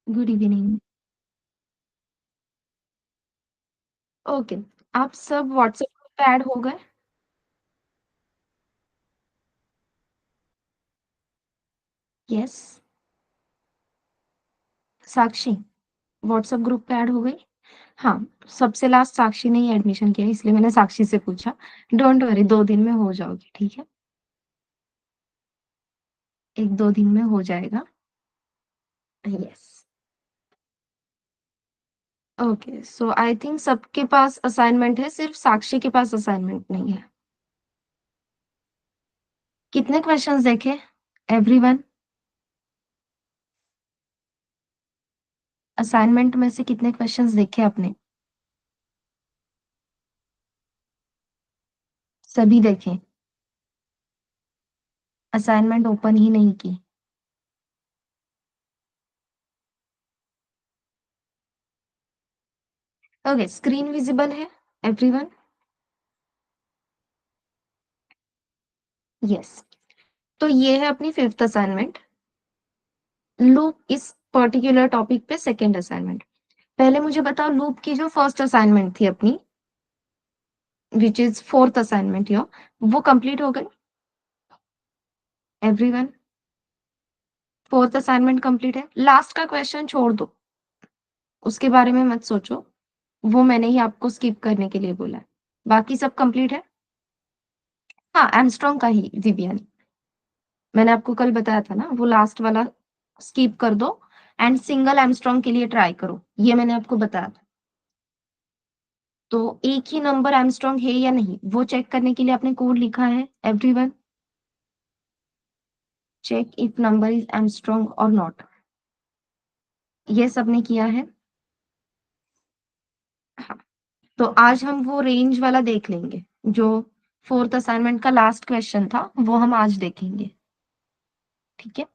Good evening. Okay, आप सब WhatsApp group पे ऐड हो गए? यस। साक्षी व्हाट्सएप ग्रुप पे ऐड हो गई? हाँ, सबसे लास्ट साक्षी ने ही एडमिशन किया, इसलिए मैंने साक्षी से पूछा। डोंट वरी, 2 दिन में हो जाओगी, ठीक है? 1-2 दिन में हो जाएगा। Yes. Okay, so I think सबके पास असाइनमेंट है, सिर्फ साक्षी के पास असाइनमेंट नहीं है। कितने क्वेश्चंस देखे एवरीवन? असाइनमेंट में से कितने क्वेश्चंस देखे आपने? सभी देखे? असाइनमेंट ओपन ही नहीं की? ओके, स्क्रीन विजिबल है एवरीवन? यस। तो ये है अपनी फिफ्थ असाइनमेंट। लूप इस पर्टिकुलर टॉपिक पे सेकंड असाइनमेंट। पहले मुझे बताओ, लूप की जो फर्स्ट असाइनमेंट थी अपनी, which is fourth assignment your, वो कंप्लीट हो गई एवरीवन? फोर्थ असाइनमेंट कंप्लीट है। लास्ट का क्वेश्चन छोड़ दो, उसके बारे में मत सोचो, वो मैंने ही आपको स्किप करने के लिए बोला है। बाकी सब कंप्लीट है। हाँ, एमस्ट्रॉन्ग का ही, दिव्या ने, मैंने आपको कल बताया था ना, वो लास्ट वाला स्किप कर दो एंड सिंगल एमस्ट्रॉन्ग के लिए ट्राई करो, ये मैंने आपको बताया था। तो एक ही नंबर एमस्ट्रॉन्ग है या नहीं, वो चेक करने के लिए आपने कोड लिखा है everyone. Check if number is Armstrong और नॉट। ये सबने किया है? हाँ। तो आज हम वो रेंज वाला देख लेंगे, जो फोर्थ असाइनमेंट का लास्ट क्वेश्चन था, वो हम आज देखेंगे, ठीक है?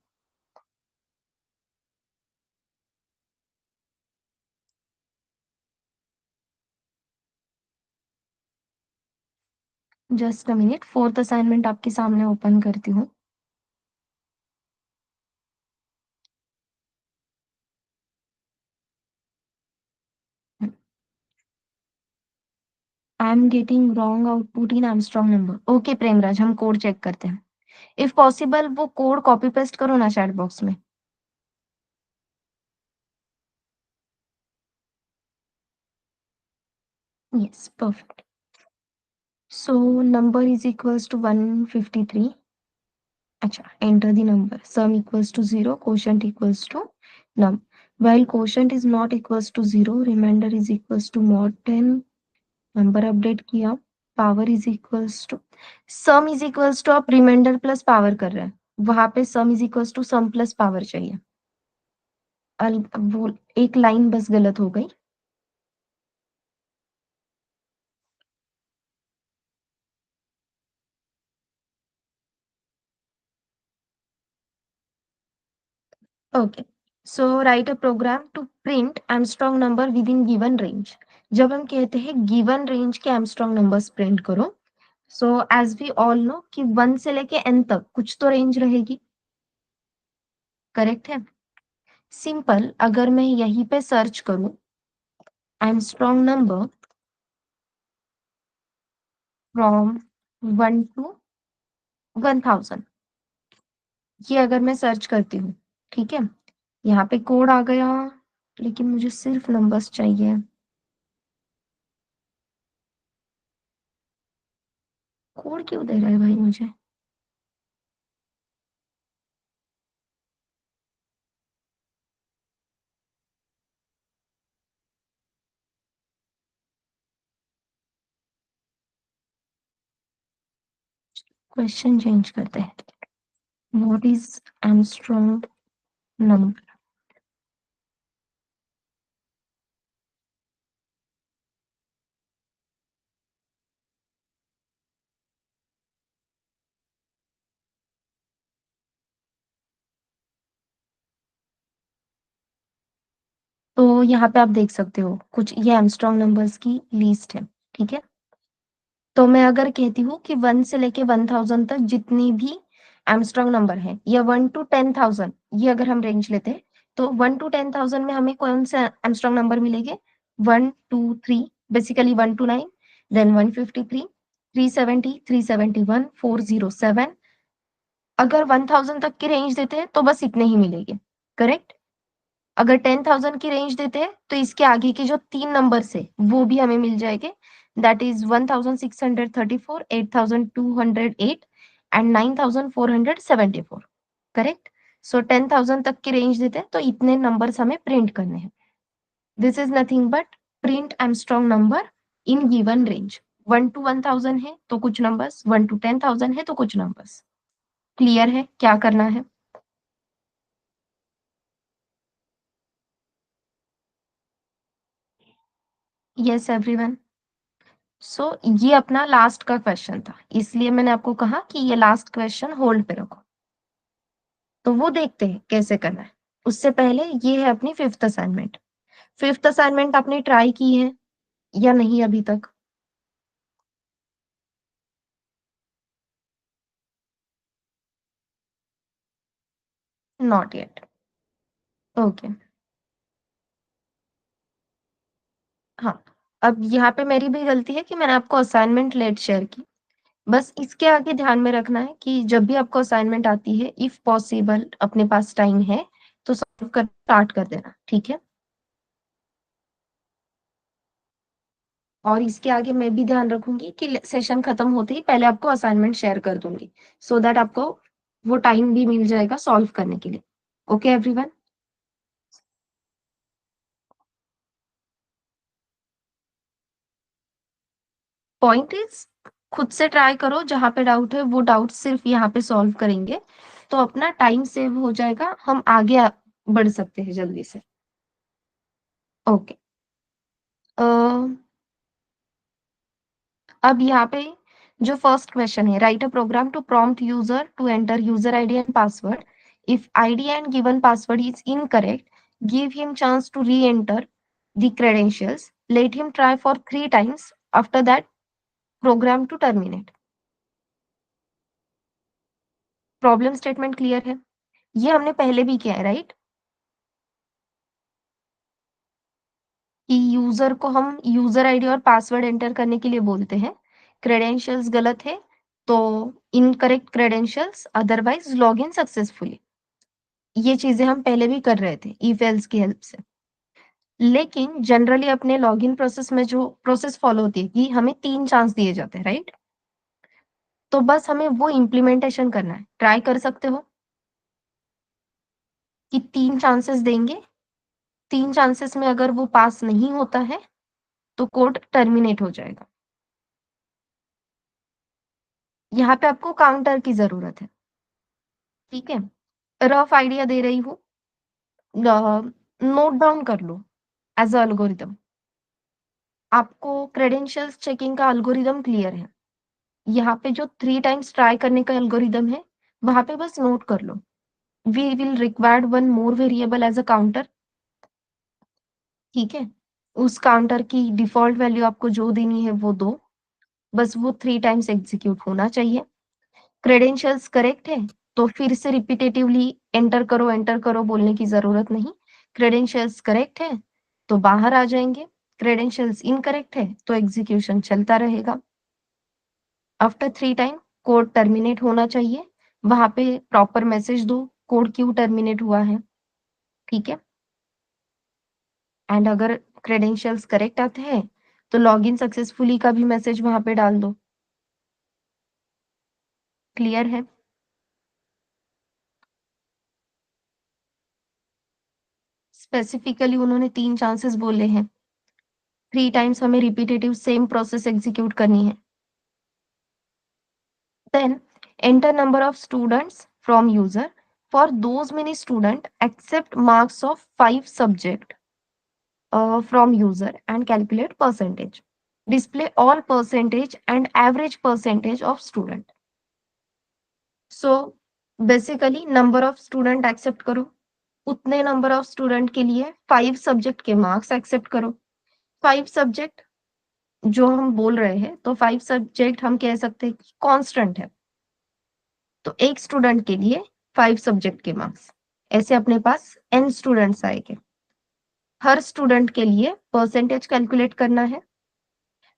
Just a minute, fourth assignment आपके सामने ओपन करती हूँ। I am getting wrong output in Armstrong number. Okay Premraj, हम कोड चेक करते हैं। इफ पॉसिबल वो कोड कॉपी पेस्ट करो ना चैट बॉक्स में। Yes, perfect. So number is equals to 153। अच्छा, enter the number. Sum equals to 0, quotient equals to num. while quotient is not equals to 0, remainder is equals to mod 10। Number update किया। Power is equals to, sum is equals to, आप reminder plus power कर रहे हैं, वहां पे sum is equals to sum plus power चाहिए। वो एक लाइन बस गलत हो गई। Okay, so write a program to print Armstrong number within given range. जब हम कहते हैं गिवन रेंज के एमस्ट्रॉन्ग नंबर्स प्रिंट करो, so as we all know कि 1 से लेके n तक कुछ तो रेंज रहेगी, करेक्ट है? सिंपल, अगर मैं यहीं पे सर्च करूं एमस्ट्रॉन्ग नंबर फ्रॉम 1 to 1000, ये अगर मैं सर्च करती हूँ, ठीक है, यहाँ पे कोड आ गया, लेकिन मुझे सिर्फ नंबर्स चाहिए। कोड क्यों दे रहा है भाई मुझे? क्वेश्चन चेंज करते हैं। What is Armstrong number? तो यहाँ पे आप देख सकते हो, कुछ ये एमस्ट्रॉन्ग नंबर्स की लिस्ट है, ठीक है? तो मैं अगर कहती हूँ कि 1 से लेके 1000 तक जितनी भी एमस्ट्रॉन्ग नंबर है, या 1 to 10,000, ये अगर हम रेंज लेते हैं, तो 1 to 10,000 में हमें कौन से एमस्ट्रॉन्ग नंबर मिलेंगे? 1 2 3, बेसिकली 1 to 9, देन 153, 370, 371, 407। अगर 1000 तक की रेंज देते हैं तो बस इतने ही मिलेंगे, करेक्ट? अगर 10,000 की रेंज देते हैं तो इसके आगे के जो 3 नंबर्स है वो भी हमें मिल जाएंगे, दैट इज 1634, 8208 एंड 9474, करेक्ट? सो 10,000 तक की रेंज देते हैं तो इतने नंबर्स हमें प्रिंट करने हैं। This is nothing but print Armstrong number in given range. 1 to 1000 है तो कुछ नंबर्स, 1 to 10,000 है तो कुछ नंबर्स। क्लियर है क्या करना है? Yes everyone. सो ये अपना लास्ट का क्वेश्चन था, इसलिए मैंने आपको कहा कि ये लास्ट क्वेश्चन होल्ड पे रखो। तो वो देखते हैं कैसे करना है। उससे पहले ये है अपनी फिफ्थ असाइनमेंट। फिफ्थ असाइनमेंट आपने ट्राई की है या नहीं अभी तक? Not yet. ओके। हाँ, अब यहाँ पे मेरी भी गलती है कि मैंने आपको असाइनमेंट लेट शेयर की। बस इसके आगे ध्यान में रखना है कि जब भी आपको असाइनमेंट आती है, इफ पॉसिबल अपने पास टाइम है तो सॉल्व कर स्टार्ट कर देना, ठीक है? और इसके आगे मैं भी ध्यान रखूंगी कि सेशन खत्म होते ही पहले आपको असाइनमेंट शेयर कर दूंगी, सो दैट आपको वो टाइम भी मिल जाएगा सॉल्व करने के लिए। Okay everyone? पॉइंट इज, खुद से ट्राई करो, जहां पे डाउट है वो डाउट सिर्फ यहाँ पे सॉल्व करेंगे तो अपना टाइम सेव हो जाएगा, हम आगे बढ़ सकते हैं जल्दी से। ओके। अब यहाँ पे जो फर्स्ट क्वेश्चन है, write a program to prompt user to enter user ID and password. If ID and given password is incorrect, give him chance to reenter the credentials, let him try for 3 times, after that program to terminate. Problem statement clear है? ये हमने पहले भी किया है, right? कि user को हम यूजर आईडी और पासवर्ड एंटर करने के लिए बोलते हैं, क्रेडेंशियल्स गलत है तो incorrect credentials, otherwise log in successfully. ये चीजें हम पहले भी कर रहे थे इफ एल्स की हेल्प से। लेकिन जनरली अपने लॉगिन प्रोसेस में जो प्रोसेस फॉलो होती है कि हमें 3 चांस दिए जाते हैं, राइट? तो बस हमें वो इम्प्लीमेंटेशन करना है। ट्राई कर सकते हो कि 3 चांसेस देंगे, 3 चांसेस में अगर वो पास नहीं होता है तो कोड टर्मिनेट हो जाएगा। यहाँ पे आपको काउंटर की जरूरत है, ठीक है? रफ आइडिया दे रही हूँ, नोट डाउन कर लो एज अ एल्गोरिदम। आपको क्रेडेंशियल्स चेकिंग का एल्गोरिदम क्लियर है? यहाँ पे जो 3 टाइम्स ट्राई करने का एल्गोरिदम है, वहां पे बस नोट कर लो। We will required one more variable as a counter, ठीक है? उस काउंटर की डिफॉल्ट वैल्यू आपको जो देनी है वो दो, बस वो 3 टाइम्स एग्जीक्यूट होना चाहिए। क्रेडेंशियल्स करेक्ट है तो फिर से रिपीटेटिवली एंटर करो बोलने की जरूरत नहीं। क्रेडेंशियल्स करेक्ट है तो बाहर आ जाएंगे, क्रेडेंशियल्स इनकरेक्ट है तो एग्जीक्यूशन चलता रहेगा। आफ्टर 3 टाइम कोड टर्मिनेट होना चाहिए, वहां पे प्रॉपर मैसेज दो कोड क्यों टर्मिनेट हुआ है, ठीक है? एंड अगर क्रेडेंशियल्स करेक्ट आते हैं तो लॉगिन सक्सेसफुली का भी मैसेज वहां पे डाल दो। क्लियर है? स्पेसिफिकली उन्होंने 3 चांसेस बोले हैं, 3 टाइम्स हमें रिपीटेटिव सेम प्रोसेस एग्जीक्यूट करनी है। Then enter number of students from user, for those many student accept marks of 5 subject from user and calculate percentage, display all percentage and average percentage of student। so basically number of student accept करो, उतने number of student के लिए 5 subject के marks accept करो। 5 subject जो हम बोल रहे हैं तो 5 सब्जेक्ट हम कह सकते हैं कांस्टेंट है, तो एक स्टूडेंट के लिए 5 सब्जेक्ट के मार्क्स। ऐसे अपने पास n स्टूडेंट्स आएंगे, हर स्टूडेंट के लिए परसेंटेज कैलकुलेट करना है।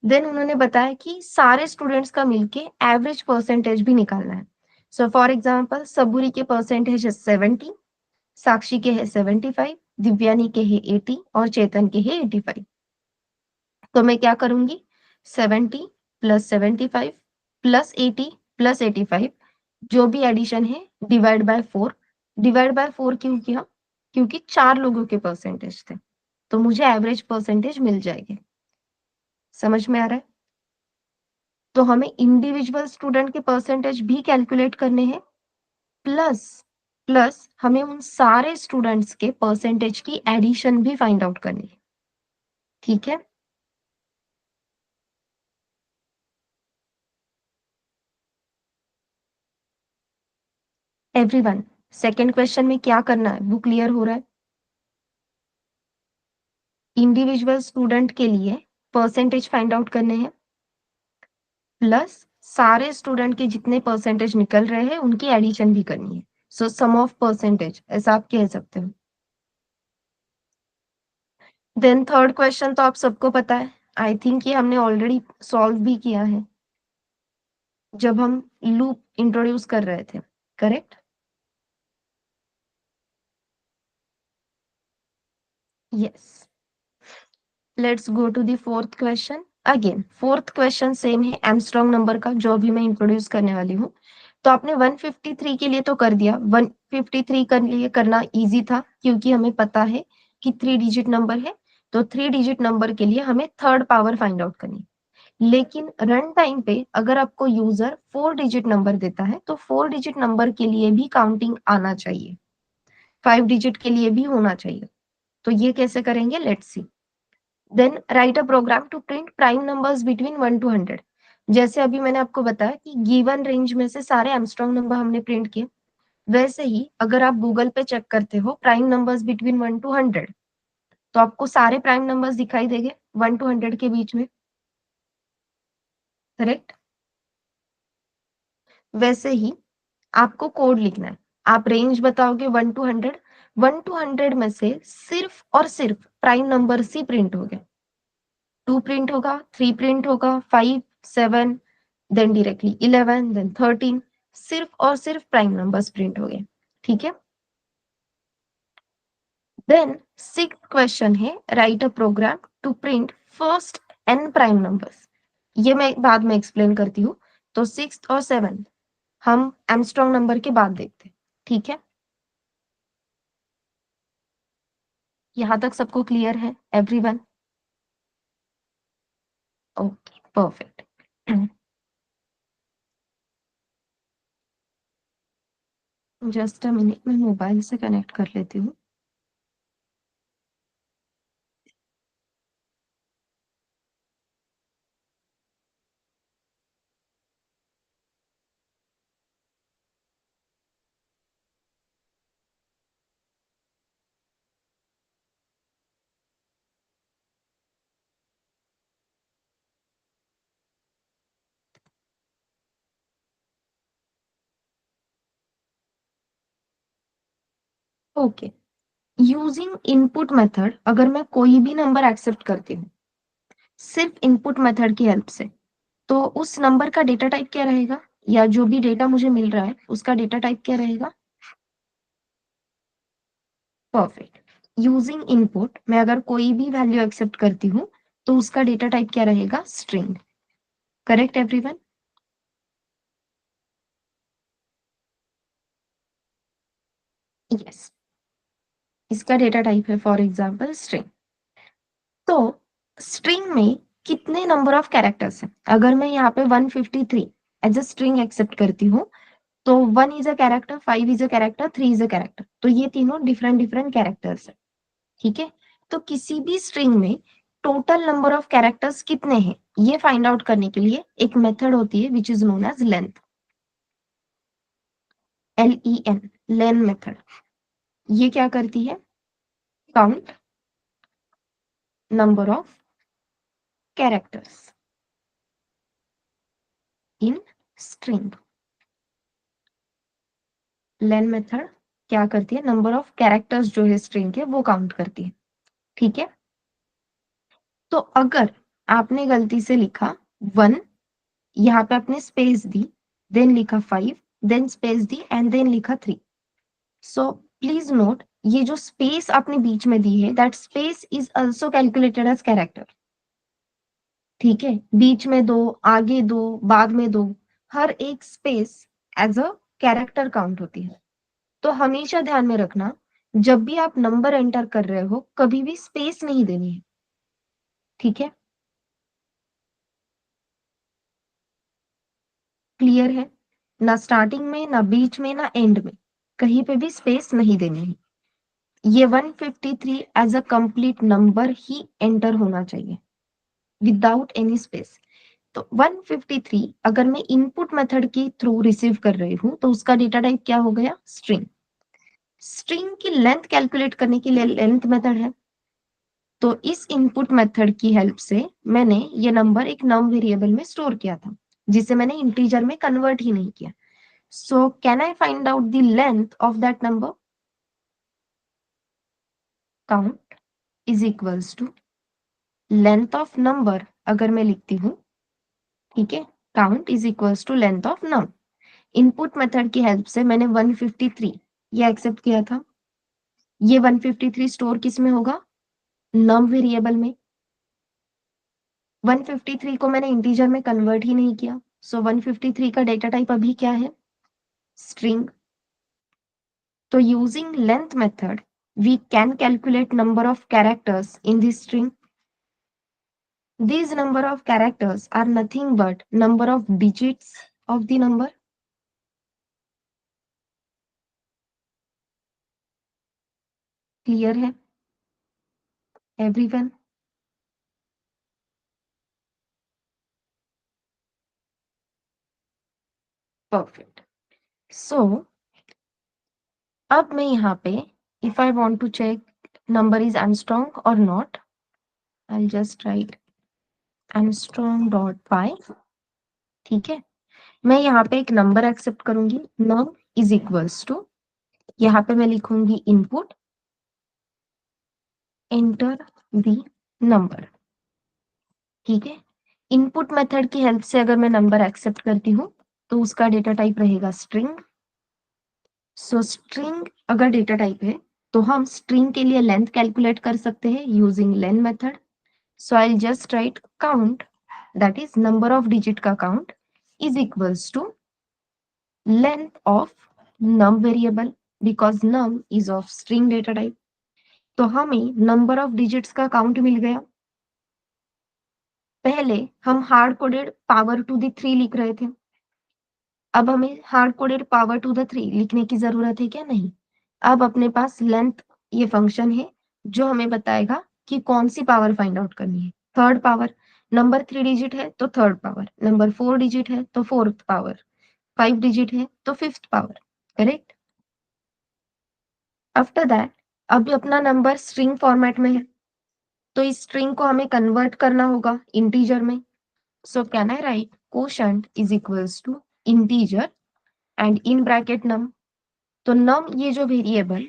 देन उन्होंने बताया कि सारे स्टूडेंट्स का मिलके एवरेज परसेंटेज भी निकालना है। सो फॉर एग्जांपल सबूरी के परसेंटेज है 70, साक्षी के है 75, दिव्यानी के है 80 और चेतन के है 85। तो मैं क्या करूंगी, 70 प्लस 75 प्लस 80 प्लस 85, जो भी एडिशन है डिवाइड बाय 4। डिवाइड बाय 4 क्यों किया, क्योंकि 4 लोगों के परसेंटेज थे, तो मुझे एवरेज परसेंटेज मिल जाएगी। समझ में आ रहा है? तो हमें इंडिविजुअल स्टूडेंट के परसेंटेज भी कैलकुलेट करने हैं, प्लस प्लस हमें उन सारे स्टूडेंट्स के परसेंटेज की एडिशन भी फाइंड आउट करनी है। ठीक है, एवरीवन सेकंड क्वेश्चन में क्या करना है वो क्लियर हो रहा है? इंडिविजुअल स्टूडेंट के लिए परसेंटेज फाइंड आउट करने हैं, प्लस सारे स्टूडेंट के जितने परसेंटेज निकल रहे हैं उनकी एडिशन भी करनी है। सो सम ऑफ परसेंटेज ऐसा आप कह सकते हो। देन थर्ड क्वेश्चन तो आप सबको पता है, आई थिंक ये हमने ऑलरेडी सॉल्व भी किया है जब हम लूप इंट्रोड्यूस कर रहे थे, correct? Yes, let's go to the fourth question. Again fourth question same है एमस्ट्रॉन्ग नंबर का, जो अभी मैं इंट्रोड्यूस करने वाली हूँ। तो आपने 153 के लिए तो कर दिया, 153 के लिए करना इजी था क्योंकि हमें पता है कि 3 डिजिट नंबर है, तो 3 डिजिट नंबर के लिए हमें थर्ड पावर फाइंड आउट करनी है। लेकिन रन टाइम पे अगर आपको यूजर 4 डिजिट नंबर देता है तो 4 डिजिट नंबर के लिए भी काउंटिंग आना चाहिए, 5 डिजिट के लिए भी होना चाहिए। तो ये कैसे करेंगे, let's see. Then write a program to print prime numbers between 1 to 100। जैसे अभी मैंने आपको बताया कि गिवन रेंज में से सारे एमस्ट्रॉन्ग नंबर हमने प्रिंट किए, वैसे ही अगर आप गूगल पे चेक करते हो प्राइम नंबर्स बिटवीन 1 to 100, तो आपको सारे प्राइम नंबर्स दिखाई देंगे 1 to 100 के बीच में, करेक्ट? वैसे ही आपको कोड लिखना है, आप रेंज बताओगे 1 to 100, 1 to 100 में से सिर्फ और सिर्फ प्राइम नंबर्स ही प्रिंट हो गए। 2 प्रिंट होगा, 3 प्रिंट होगा, 5, 7, देन डायरेक्टली 11, देन 13, सिर्फ और सिर्फ प्राइम नंबर्स प्रिंट हो गए। ठीक है, देन सिक्स्थ क्वेश्चन है write a program to print first n prime numbers. ये मैं बाद में एक्सप्लेन करती हूँ। तो सिक्स्थ और सेवंथ हम एमस्ट्रॉन्ग नंबर के बाद देखते हैं। ठीक है, यहाँ तक सबको क्लियर है everyone? Okay, perfect. Just a minute, मैं मोबाइल से कनेक्ट कर लेती हूँ। ओके, यूजिंग इनपुट मेथड अगर मैं कोई भी नंबर एक्सेप्ट करती हूँ सिर्फ इनपुट मेथड की हेल्प से, तो उस नंबर का डेटा टाइप क्या रहेगा, या जो भी डेटा मुझे मिल रहा है उसका डेटा टाइप क्या रहेगा? परफेक्ट। यूजिंग इनपुट मैं अगर कोई भी वैल्यू एक्सेप्ट करती हूँ तो उसका डेटा टाइप क्या रहेगा, स्ट्रिंग। Correct everyone? यस, इसका डेटा टाइप है फॉर एग्जांपल स्ट्रिंग। तो स्ट्रिंग में कितने नंबर ऑफ कैरेक्टर्स हैं? अगर मैं यहाँ पे 153 एज अ स्ट्रिंग एक्सेप्ट करती हूँ, तो 1 is a character, 5 is a character, 3 is a character, तो ये तीनों डिफरेंट डिफरेंट कैरेक्टर्स है। ठीक है, तो किसी भी स्ट्रिंग में टोटल नंबर ऑफ कैरेक्टर्स कितने हैं ये फाइंड आउट करने के लिए एक मेथड होती है which is known as length, LEN, len method. ये क्या करती है, count number of characters in string, len method क्या करती है, नंबर ऑफ कैरेक्टर्स जो है स्ट्रिंग के वो काउंट करती है। ठीक है, तो अगर आपने गलती से लिखा 1, यहाँ पे आपने स्पेस दी, देन लिखा 5, देन स्पेस दी एंड देन लिखा 3, सो प्लीज नोट ये जो स्पेस आपने बीच में दी है, that space is also calculated as character. ठीक है, बीच में दो, आगे दो, बाद में दो, हर एक space as a character count होती है। तो हमेशा ध्यान में रखना, जब भी आप नंबर एंटर कर रहे हो कभी भी स्पेस नहीं देनी है। ठीक है, क्लियर है? ना स्टार्टिंग में, ना बीच में, ना एंड में, कहीं पे भी स्पेस नहीं देनी है। ये 153 एज अ कंप्लीट नंबर ही एंटर होना चाहिए विदाउट एनी स्पेस। तो 153 अगर मैं इनपुट मेथड के थ्रू रिसीव कर रही हूँ तो उसका डेटा टाइप क्या हो गया, स्ट्रिंग। स्ट्रिंग की लेंथ कैलकुलेट करने के लिए लेंथ मेथड है, तो इस इनपुट मेथड की हेल्प से मैंने ये नंबर एक नम वेरिएबल में स्टोर किया था, जिसे मैंने इंटीजर में कन्वर्ट ही नहीं किया। So can I find out the length of that number? Count is equals to length of number, अगर मैं लिखती हूँ, ठीक है, count is equals to length of num. Input method की हेल्प से मैंने 153 ये एक्सेप्ट किया था। ये 153 स्टोर किस में होगा, नम वेरिएबल में। 153 को मैंने इंटीजर में कन्वर्ट ही नहीं किया, सो 153 का डेटा टाइप अभी क्या है, स्ट्रिंग। तो using length method we can calculate number of characters in this string. These number of characters are nothing but number of digits of the number. Clear है everyone? Perfect. So अब मैं यहाँ पे if I want to check number is Armstrong or not, I'll just write Armstrong dot py. ठीक है, मैं यहाँ पे एक नंबर एक्सेप्ट करूंगी, num is equals to, यहाँ पे मैं लिखूंगी इनपुट, एंटर द नंबर। ठीक है, इनपुट मेथड की हेल्प से अगर मैं नंबर एक्सेप्ट करती हूँ तो उसका डेटा टाइप रहेगा स्ट्रिंग। सो स्ट्रिंग अगर डेटा टाइप है तो हम स्ट्रिंग के लिए लेंथ कैलकुलेट कर सकते हैं using len method. So I just write count, that is number of digit का count, is equals to length of num variable, because num is of string data type. तो हमें number of digits का count मिल गया। पहले हम hard coded power to the 3 लिख रहे थे, अब हमें hard coded power to the 3 लिखने की जरूरत है क्या, नहीं। अब अपने पास लेंथ ये फंक्शन है जो हमें बताएगा कि कौन सी पावर फाइंड आउट करनी है। थर्ड पावर, नंबर 3 डिजिट है तो थर्ड पावर, नंबर 4 डिजिट है तो फोर्थ पावर, 5 डिजिट है तो fifth power. Correct? After that अभी अपना नंबर स्ट्रिंग फॉर्मेट में है, तो इस स्ट्रिंग को हमें कन्वर्ट करना होगा इंटीजर में। So can I write quotient is equals to integer and in bracket num. तो नम ये जो वेरिएबल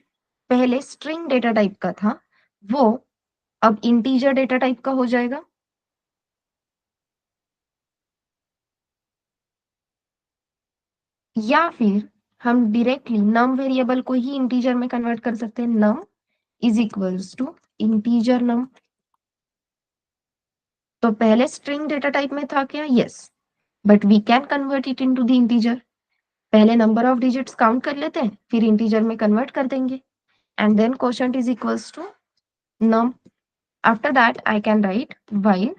पहले स्ट्रिंग डेटा टाइप का था वो अब इंटीजर डेटा टाइप का हो जाएगा। या फिर हम डायरेक्टली नम वेरिएबल को ही इंटीजर में कन्वर्ट कर सकते हैं, num is equals to integer num. तो पहले स्ट्रिंग डेटा टाइप में था क्या, yes, but we can convert it into the integer. पहले नंबर ऑफ डिजिट्स काउंट कर लेते हैं फिर इंटीजर में कन्वर्ट कर देंगे, and then quotient is equals to num. After that I can write while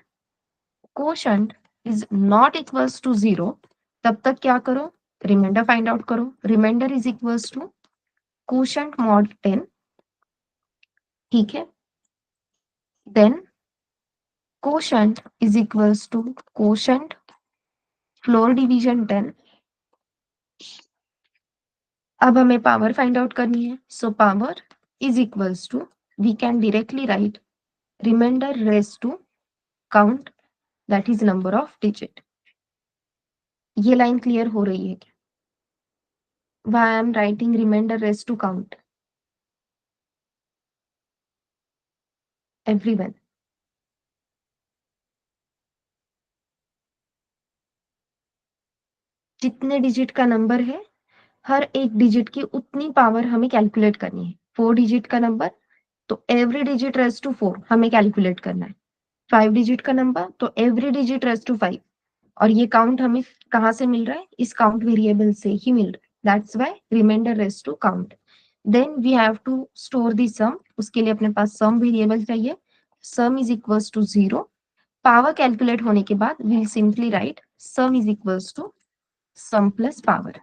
quotient is not equals to 0, तब तक क्या करो, रिमाइंडर फाइंड आउट करो। Remainder is equals to quotient mod 10। ठीक है, then quotient is equals to quotient floor division 10। अब हमें power find out करनी है, so power is equals to, we can directly write remainder raise to count, that is number of digit. ये line clear हो रही है क्या? why I'm writing remainder rest to count? Everyone. जितने digit का number है, हर एक डिजिट की उतनी पावर हमें कैलकुलेट करनी है। 4 डिजिट का नंबर, तो एवरी डिजिट रेज़ टू 4 हमें कैलकुलेट करना है। 5 डिजिट का नंबर, तो एवरी डिजिट रेज़ टू 5। और ये काउंट हमें कहाँ से मिल रहा है? इस काउंट वेरिएबल से ही मिल रहा है। That's why reminder raise to count. Then we have to store the sum. उसके लिए अपने पास सम वेरिएबल चाहिए। Sum is equals to 0। Power calculate होने के बाद we will simply write sum is equals to sum plus power.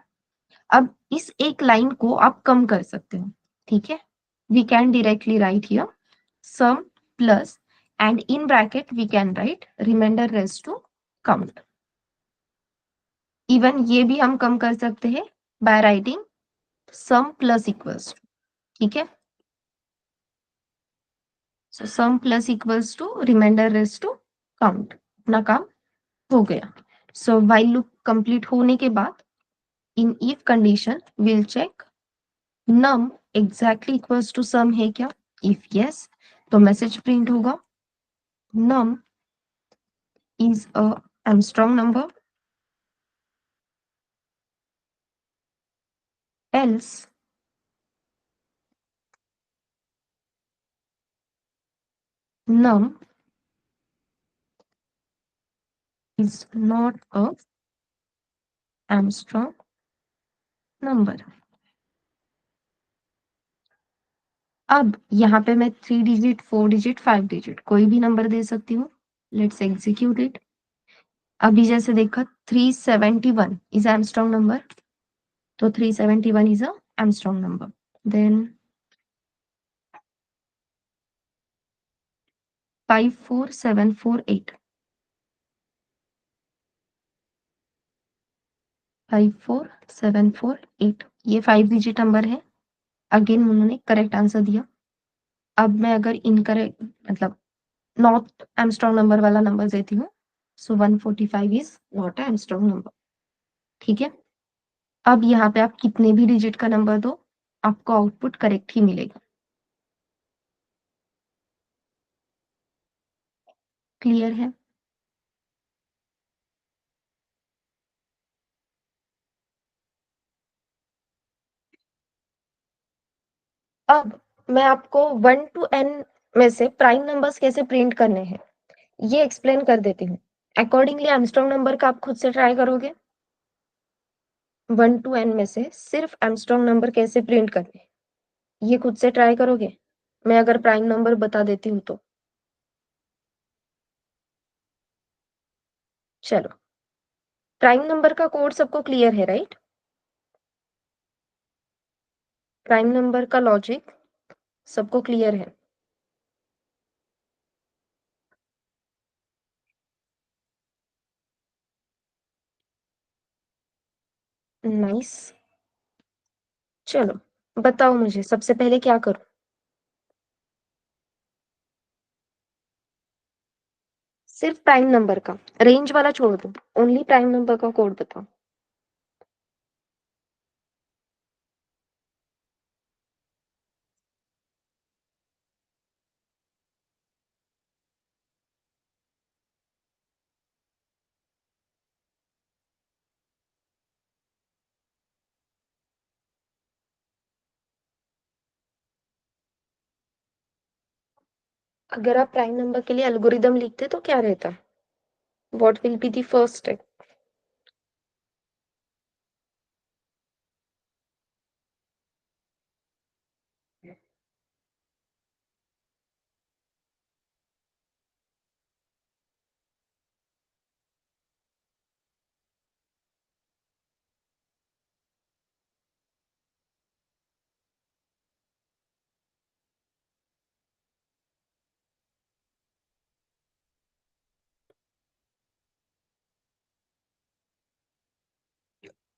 अब इस एक लाइन को आप कम कर सकते हो, ठीक है? We can directly write here sum plus, and in bracket we can write reminder raise to count. Even ये भी हम कम कर सकते हैं by writing sum plus equals, ठीक है? So sum plus equals to reminder raise to count. अपना काम हो गया। सो व्हाइल लूप कंप्लीट होने के बाद in if condition will check num exactly equals to sum है क्या? इफ यस, तो मैसेज प्रिंट होगा num is a Armstrong number, else num is not a Armstrong number। अब यहाँ पे मैं 3 डिजिट, 4 डिजिट, 5 डिजिट कोई भी नंबर दे सकती हूँ। Let's execute it. अभी जैसे देखा 371 इज Armstrong नंबर, तो 371 is a Armstrong number. Then 54748, 54748 ये 5 डिजिट नंबर है। अगेन उन्होंने करेक्ट आंसर दिया। अब मैं अगर इनकरेक्ट मतलब नॉट एमस्ट्रॉन्ग नंबर वाला नंबर देती हूँ, so 145 is not Armstrong number, ठीक है? अब यहाँ पे आप कितने भी डिजिट का नंबर दो, आपको आउटपुट करेक्ट ही मिलेगा। क्लियर है? अब मैं आपको 1 to n में से प्राइम नंबर्स कैसे प्रिंट करने हैं ये एक्सप्लेन कर देती हूँ। अकॉर्डिंगली एमस्ट्रॉन्ग नंबर का आप खुद से ट्राई करोगे। 1 to n में से सिर्फ एमस्ट्रॉन्ग नंबर कैसे प्रिंट करने हैं, ये खुद से ट्राई करोगे? मैं अगर प्राइम नंबर बता देती हूँ तो। चलो, प्राइम नंबर का कोड सबको क्लियर है, राइट? प्राइम नंबर का लॉजिक सबको क्लियर है? नाइस। चलो बताओ मुझे सबसे पहले क्या करूं? सिर्फ प्राइम नंबर का, रेंज वाला छोड़ दो, ओनली प्राइम नंबर का कोड बताओ। अगर आप प्राइम नंबर के लिए एल्गोरिदम लिखते तो क्या रहता? What will be the first step?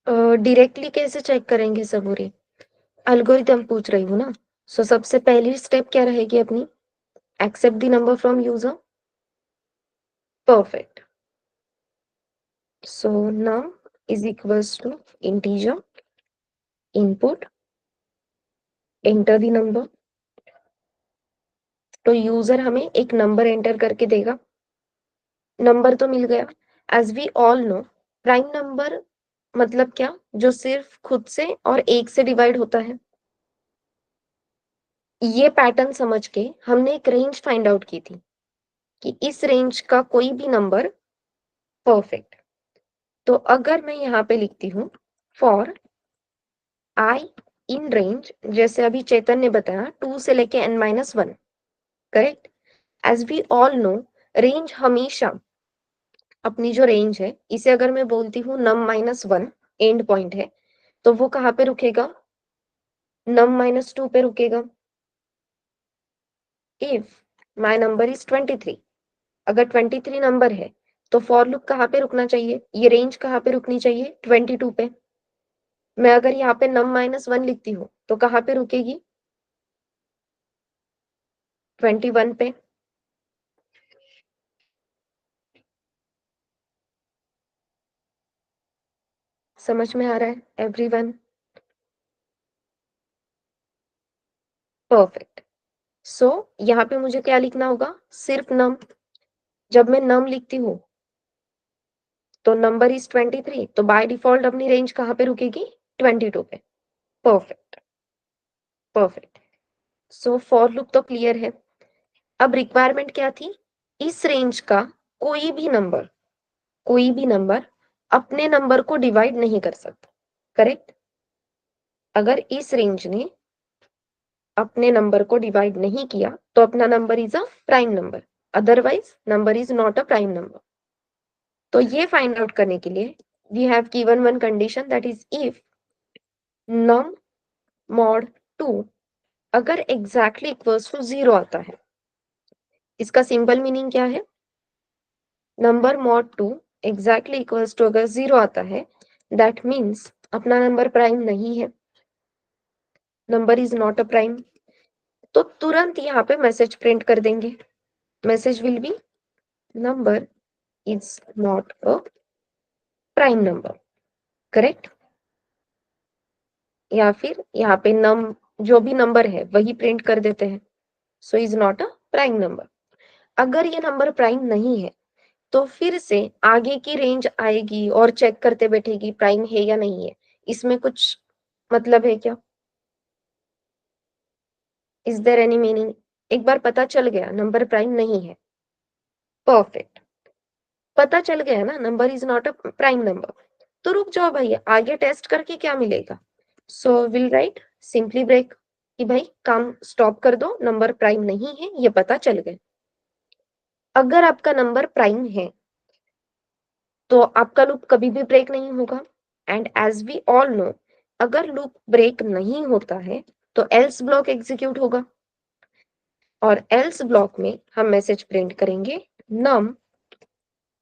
Directly कैसे चेक करेंगे सबूरी? एल्गोरिदम पूछ रही हूँ ना। सो सबसे पहली स्टेप क्या रहेगी अपनी? Except the number from user. Perfect. So num is equals to integer input, enter the number. तो यूजर हमें एक नंबर एंटर करके देगा, नंबर तो मिल गया। As we all know, prime number मतलब क्या, जो सिर्फ खुद से और एक से डिवाइड होता है। ये पैटर्न समझ के हमने एक रेंज फाइंड आउट की थी कि इस रेंज का कोई भी नंबर परफेक्ट। तो अगर मैं यहाँ पे लिखती हूँ फॉर आई इन रेंज, जैसे अभी चेतन ने बताया 2 से लेके n-1, correct. As we all know, range हमेशा अपनी जो रेंज है, इसे अगर मैं बोलती हूँ num-1 एंड पॉइंट है, तो वो कहाँ पे रुकेगा, num-2 पे रुकेगा। इफ माई नंबर इज 23, अगर 23 नंबर है तो फॉर लूप कहाँ पे रुकना चाहिए, ये रेंज कहाँ पे रुकनी चाहिए, 22 पे। मैं अगर यहाँ पे num-1 लिखती हूँ तो कहाँ पे रुकेगी, 21 पे। समझ में आ रहा है एवरीवन? परफेक्ट। सो यहाँ पे मुझे क्या लिखना होगा, सिर्फ नम। जब मैं नम लिखती हूँ तो नंबर इज 23, तो बाय डिफॉल्ट अपनी रेंज कहाँ पे रुकेगी, 22 पे। Perfect, perfect. So for loop तो क्लियर है। अब रिक्वायरमेंट क्या थी, इस रेंज का कोई भी नंबर, कोई भी नंबर अपने नंबर को डिवाइड नहीं कर सकता, करेक्ट। अगर इस रेंज ने अपने नंबर को डिवाइड नहीं किया तो अपना number is a prime number, otherwise number is not a prime number. तो ये फाइंड आउट करने के लिए we have given one condition, that is if num mod 2 अगर एग्जैक्टली इक्वल्स टू 0 आता है। इसका सिंपल मीनिंग क्या है, number mod 2 exactly equals to अगर 0 आता है, दैट मीन्स अपना नंबर प्राइम नहीं है, number is not a prime. तो तुरंत यहाँ पे मैसेज प्रिंट कर देंगे, message will be number is not a prime number, correct. या फिर यहाँ पे नम जो भी नंबर है वही प्रिंट कर देते हैं, so is not a prime number. अगर ये नंबर प्राइम नहीं है तो फिर से आगे की रेंज आएगी और चेक करते बैठेगी प्राइम है या नहीं है। इसमें कुछ मतलब है क्या, इज देयर एनी मीनिंग? एक बार पता चल गया नंबर प्राइम नहीं है, परफेक्ट, पता चल गया ना number is not a prime number, तो रुक जाओ भैया, आगे टेस्ट करके क्या मिलेगा। So will write simply break कि भाई काम स्टॉप कर दो, नंबर प्राइम नहीं है, ये पता चल गए। अगर आपका नंबर प्राइम है तो आपका लूप कभी भी ब्रेक नहीं होगा। And as we all know, अगर लूप ब्रेक नहीं होता है तो एल्स ब्लॉक एग्जीक्यूट होगा, और एल्स ब्लॉक में हम मैसेज प्रिंट करेंगे num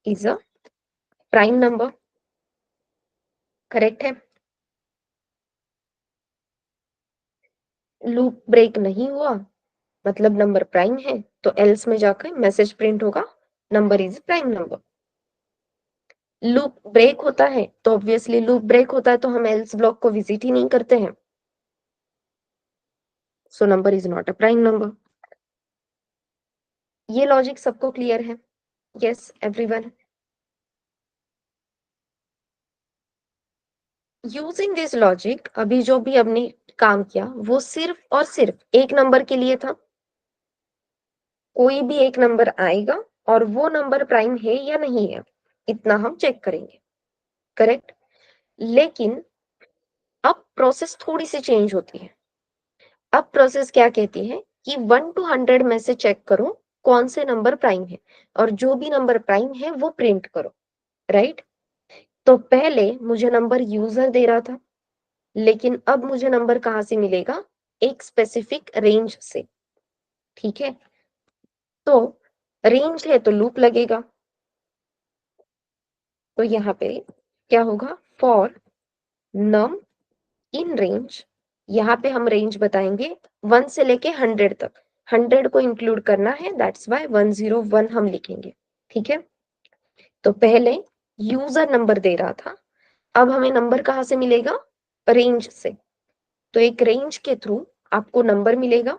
is a prime number, correct है। लूप ब्रेक नहीं हुआ मतलब नंबर प्राइम है, तो एल्स में जाकर मैसेज प्रिंट होगा number is prime number. Loop break होता है तो ऑब्वियसली लूप ब्रेक होता है तो हम एल्स ब्लॉक को विजिट ही नहीं करते हैं, सो number is not a prime number. ये लॉजिक सबको क्लियर है? Yes everyone? Using this logic, अभी जो भी हमने काम किया वो सिर्फ और सिर्फ एक नंबर के लिए था। कोई भी एक नंबर आएगा और वो नंबर प्राइम है या नहीं है, इतना हम चेक करेंगे, करेक्ट। लेकिन अब प्रोसेस थोड़ी सी चेंज होती है। अब प्रोसेस क्या कहती है कि 1 to 100 में से चेक करो कौन से नंबर प्राइम है, और जो भी नंबर प्राइम है वो प्रिंट करो, राइट। तो पहले मुझे नंबर यूजर दे रहा था, लेकिन अब मुझे नंबर कहाँ से मिलेगा, एक स्पेसिफिक रेंज से, ठीक है। तो रेंज है तो लूप लगेगा, तो यहाँ पे क्या होगा, फॉर नम इन रेंज, यहाँ पे हम रेंज बताएंगे 1 से लेके 100 तक, 100 को इंक्लूड करना है, दैट्स वाई 101 हम लिखेंगे, ठीक है। तो पहले यूजर नंबर दे रहा था, अब हमें नंबर कहाँ से मिलेगा, रेंज से। तो एक रेंज के थ्रू आपको नंबर मिलेगा,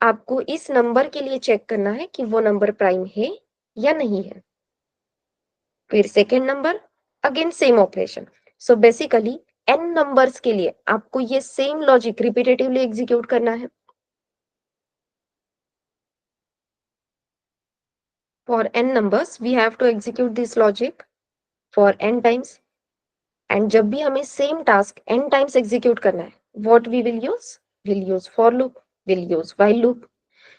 आपको इस नंबर के लिए चेक करना है कि वो नंबर प्राइम है या नहीं है। फिर second number, again same operation. So basically n numbers के लिए आपको ये सेम लॉजिक रिपीटेटिवली एग्जीक्यूट करना है। For n numbers we have to execute this logic for n times, and जब भी हमें same task n times execute करना है, what we will use for loop, will use while loop.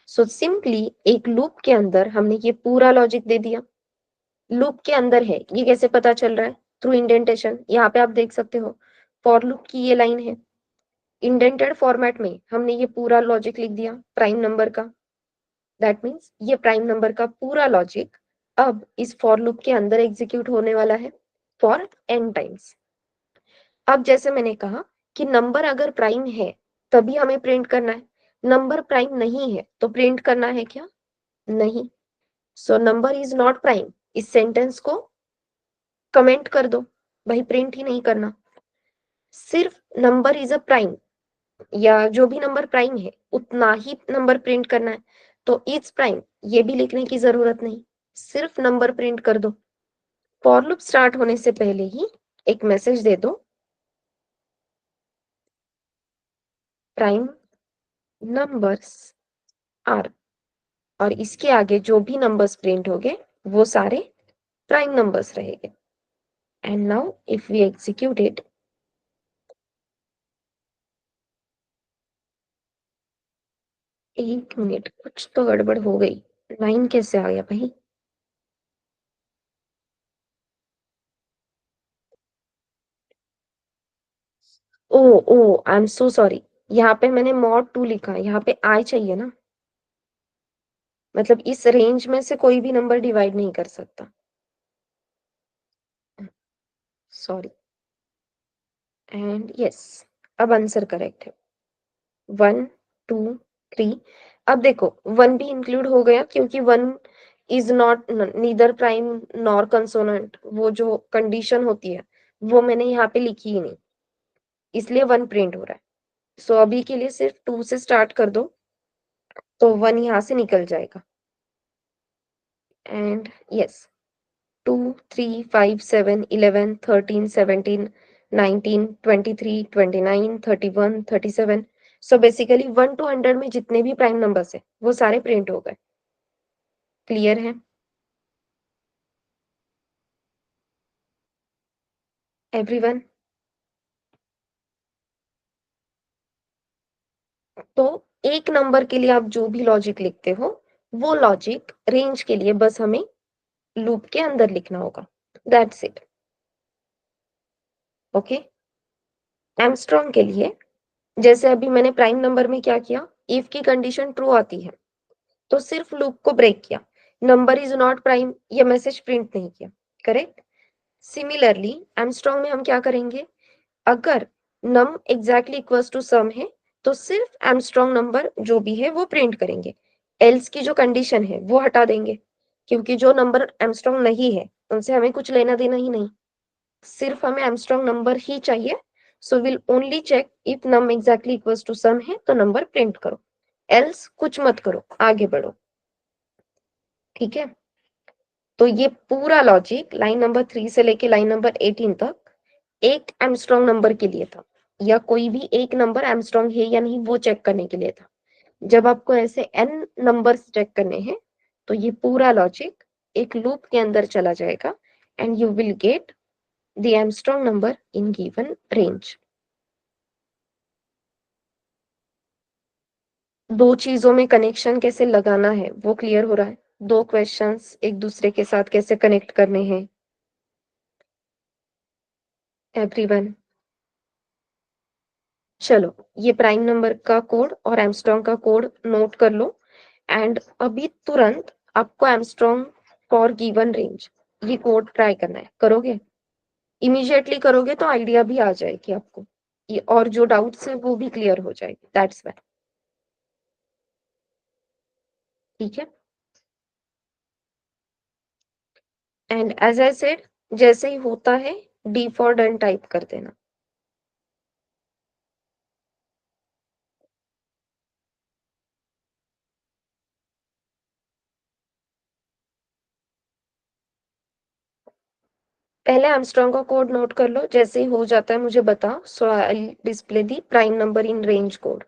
So simply एक loop के अंदर हमने ये पूरा लॉजिक दे दिया। लूप के अंदर है, ये कैसे पता चल रहा है? Through indentation. यहाँ पे आप देख सकते हो फॉर लूप की ये लाइन है, इंडेंटेड फॉर्मेट में हमने ये पूरा लॉजिक लिख दिया प्राइम नंबर का। दैट मीन्स ये प्राइम नंबर का पूरा लॉजिक अब इस फॉर लूप के अंदर एग्जीक्यूट होने वाला है फॉर n टाइम्स। अब जैसे मैंने कहा कि नंबर अगर प्राइम है तभी हमें प्रिंट करना है, नंबर प्राइम नहीं है तो प्रिंट करना है क्या? नहीं। सो नंबर इज नॉट प्राइम, इस सेंटेंस को कमेंट कर दो, भाई प्रिंट ही नहीं करना। सिर्फ नंबर इज अ प्राइम या जो भी नंबर प्राइम है उतना ही नंबर प्रिंट करना है। तो इज प्राइम ये भी लिखने की जरूरत नहीं, सिर्फ नंबर प्रिंट कर दो। फॉर लूप स्टार्ट होने से पहले ही एक मैसेज दे दो, प्राइम नंबर्स आर, और इसके आगे जो भी नंबर्स प्रिंट होंगे वो सारे प्राइम नंबर्स रहेंगे। And now if we execute it, एक मिनट, कुछ तो गड़बड़ हो गई, 9 कैसे आ गया भाई? ओ ओ, आई एम सो सॉरी, यहाँ पे मैंने mod 2 लिखा है, यहाँ पे आई चाहिए ना, मतलब इस रेंज में से कोई भी नंबर डिवाइड नहीं कर सकता। सॉरी। एंड यस, अब आंसर करेक्ट है, 1 2 3। अब देखो 1 भी इंक्लूड हो गया क्योंकि 1 is not neither prime nor consonant, वो जो कंडीशन होती है वो मैंने यहाँ पे लिखी ही नहीं, इसलिए 1 प्रिंट हो रहा है। सो अभी के लिए सिर्फ 2 से स्टार्ट कर दो तो 1 यहाँ से निकल जाएगा। And yes, 2 3 5 7 11 13 17 19 23 29 31 37। So basically 1 to 100 में जितने भी प्राइम नंबर्स है वो सारे प्रिंट हो गए। क्लियर है एवरीवन? तो एक नंबर के लिए आप जो भी लॉजिक लिखते हो वो लॉजिक रेंज के लिए बस हमें लूप के अंदर लिखना होगा। That's it. ओके। एमस्ट्रॉन्ग के लिए जैसे अभी मैंने प्राइम नंबर में क्या किया, इफ की कंडीशन ट्रू आती है तो सिर्फ लूप को ब्रेक किया, नंबर इज नॉट प्राइम ये मैसेज प्रिंट नहीं किया। करेक्ट। सिमिलरली एमस्ट्रॉन्ग में हम क्या करेंगे, अगर नम एग्जैक्टली इक्वल्स टू सम है तो सिर्फ एमस्ट्रॉन्ग नंबर जो भी है वो प्रिंट करेंगे, एल्स की जो कंडीशन है वो हटा देंगे, क्योंकि जो नंबर एमस्ट्रॉन्ग नहीं है उनसे हमें कुछ लेना देना ही नहीं, सिर्फ हमें एमस्ट्रॉन्ग नंबर ही चाहिए। So will only check if num exactly equals to sum है तो नंबर प्रिंट करो, एल्स कुछ मत करो, आगे बढ़ो। ठीक है। तो ये पूरा लॉजिक लाइन नंबर 3 से लेके लाइन नंबर 18 तक एक एमस्ट्रॉन्ग नंबर के लिए था, या कोई भी एक नंबर एमस्ट्रॉन्ग है या नहीं वो चेक करने के लिए था। जब आपको ऐसे n नंबर्स चेक करने हैं तो ये पूरा लॉजिक एक लूप के अंदर चला जाएगा and you will get the Armstrong number in given range. दो चीजों में कनेक्शन कैसे लगाना है वो क्लियर हो रहा है, दो क्वेश्चंस एक दूसरे के साथ कैसे कनेक्ट करने हैं एवरीवन? चलो ये प्राइम नंबर का कोड और एमस्ट्रॉन्ग का कोड नोट कर लो, एंड अभी तुरंत आपको एमस्ट्रॉन्ग फॉर गिवन रेंज ये कोड ट्राई करना है। करोगे? इमीडिएटली करोगे तो आइडिया भी आ जाएगी आपको, ये और जो डाउट्स है वो भी क्लियर हो जाएगी। That's why. ठीक है। एंड एज आई सेड, जैसे ही होता है डी फॉर डन टाइप कर देना। पहले आर्मस्ट्रांग का कोड नोट कर लो, जैसे ही हो जाता है मुझे बताओ, so I will display the prime number in range code.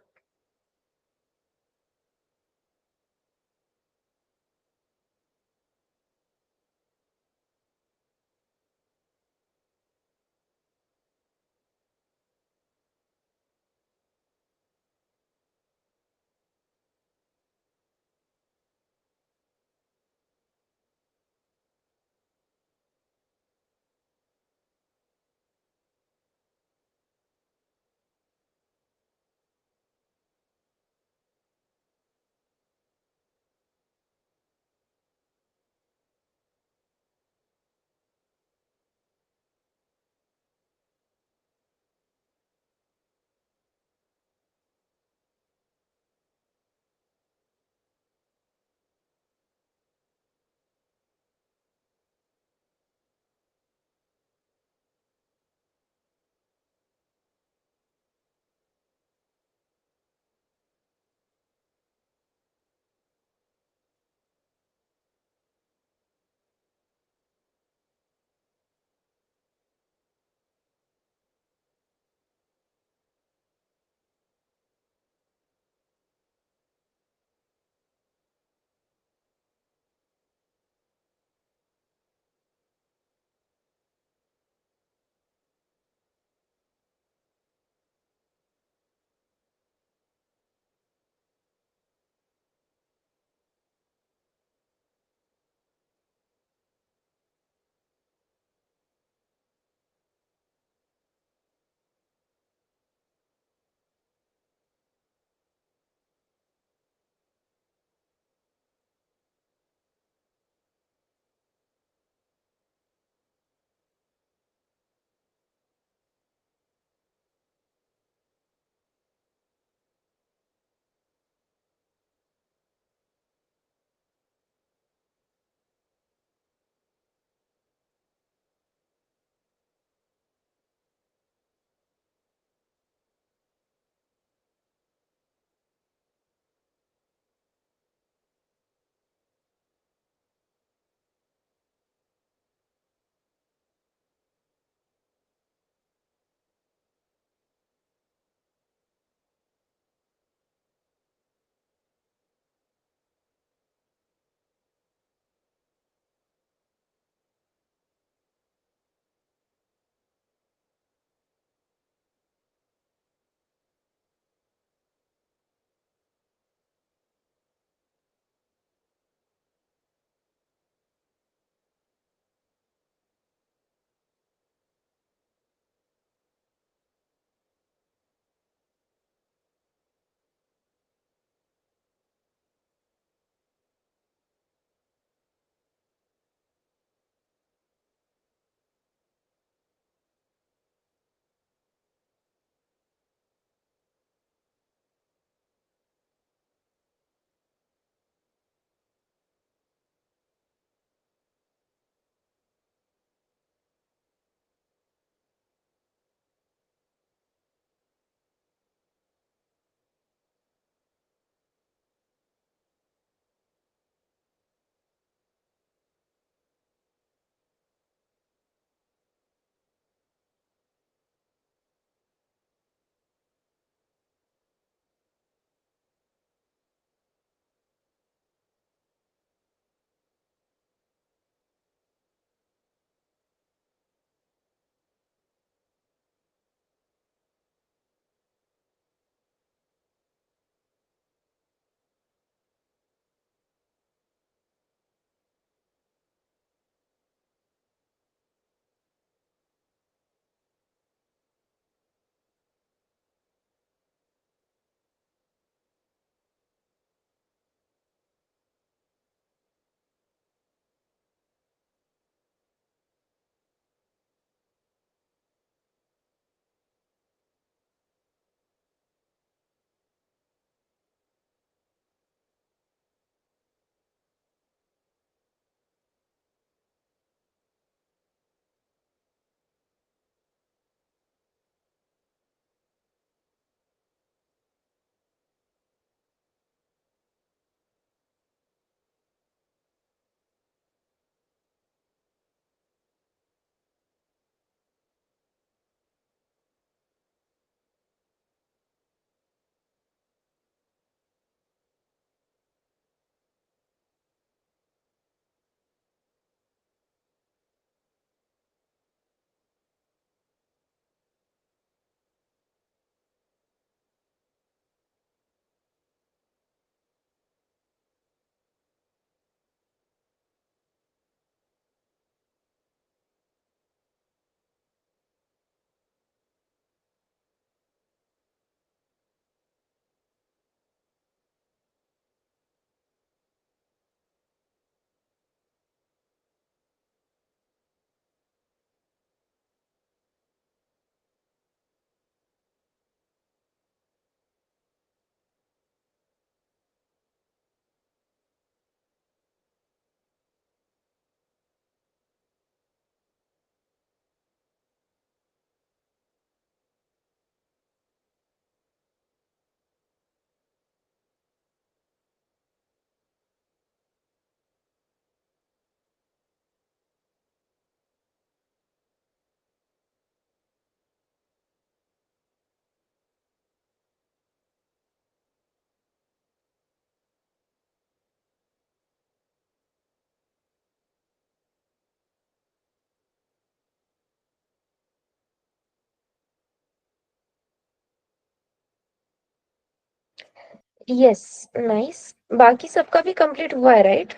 Yes, nice. बाकी सबका भी कंप्लीट हुआ है, राइट?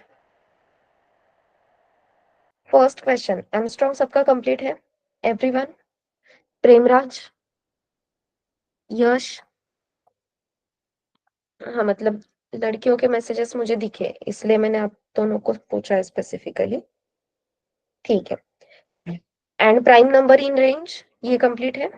फर्स्ट क्वेश्चन एमस्ट्रॉन्ग सबका कंप्लीट है, एवरीवन? प्रेमराज, यश, हाँ मतलब लड़कियों के मैसेजेस मुझे दिखे इसलिए मैंने आप दोनों को पूछा स्पेसिफिकली। ठीक है। And prime number in range, ये कंप्लीट है?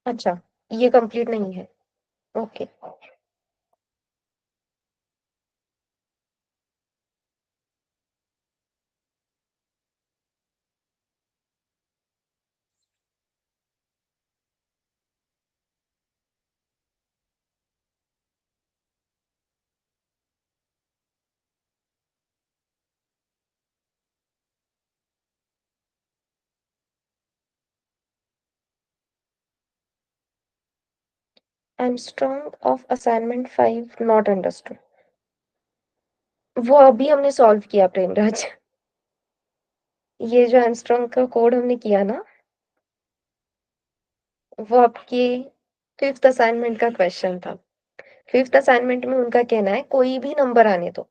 अच्छा, ये कंप्लीट नहीं है। Okay. Armstrong of assignment 5 not understood, वो अभी हमने सॉल्व किया प्रेमराज। ये जो एमस्ट्रॉन्ग का कोड हमने किया ना, वो आपके फिफ्थ असाइनमेंट का क्वेश्चन था। फिफ्थ असाइनमेंट में उनका कहना है कोई भी नंबर आने दो,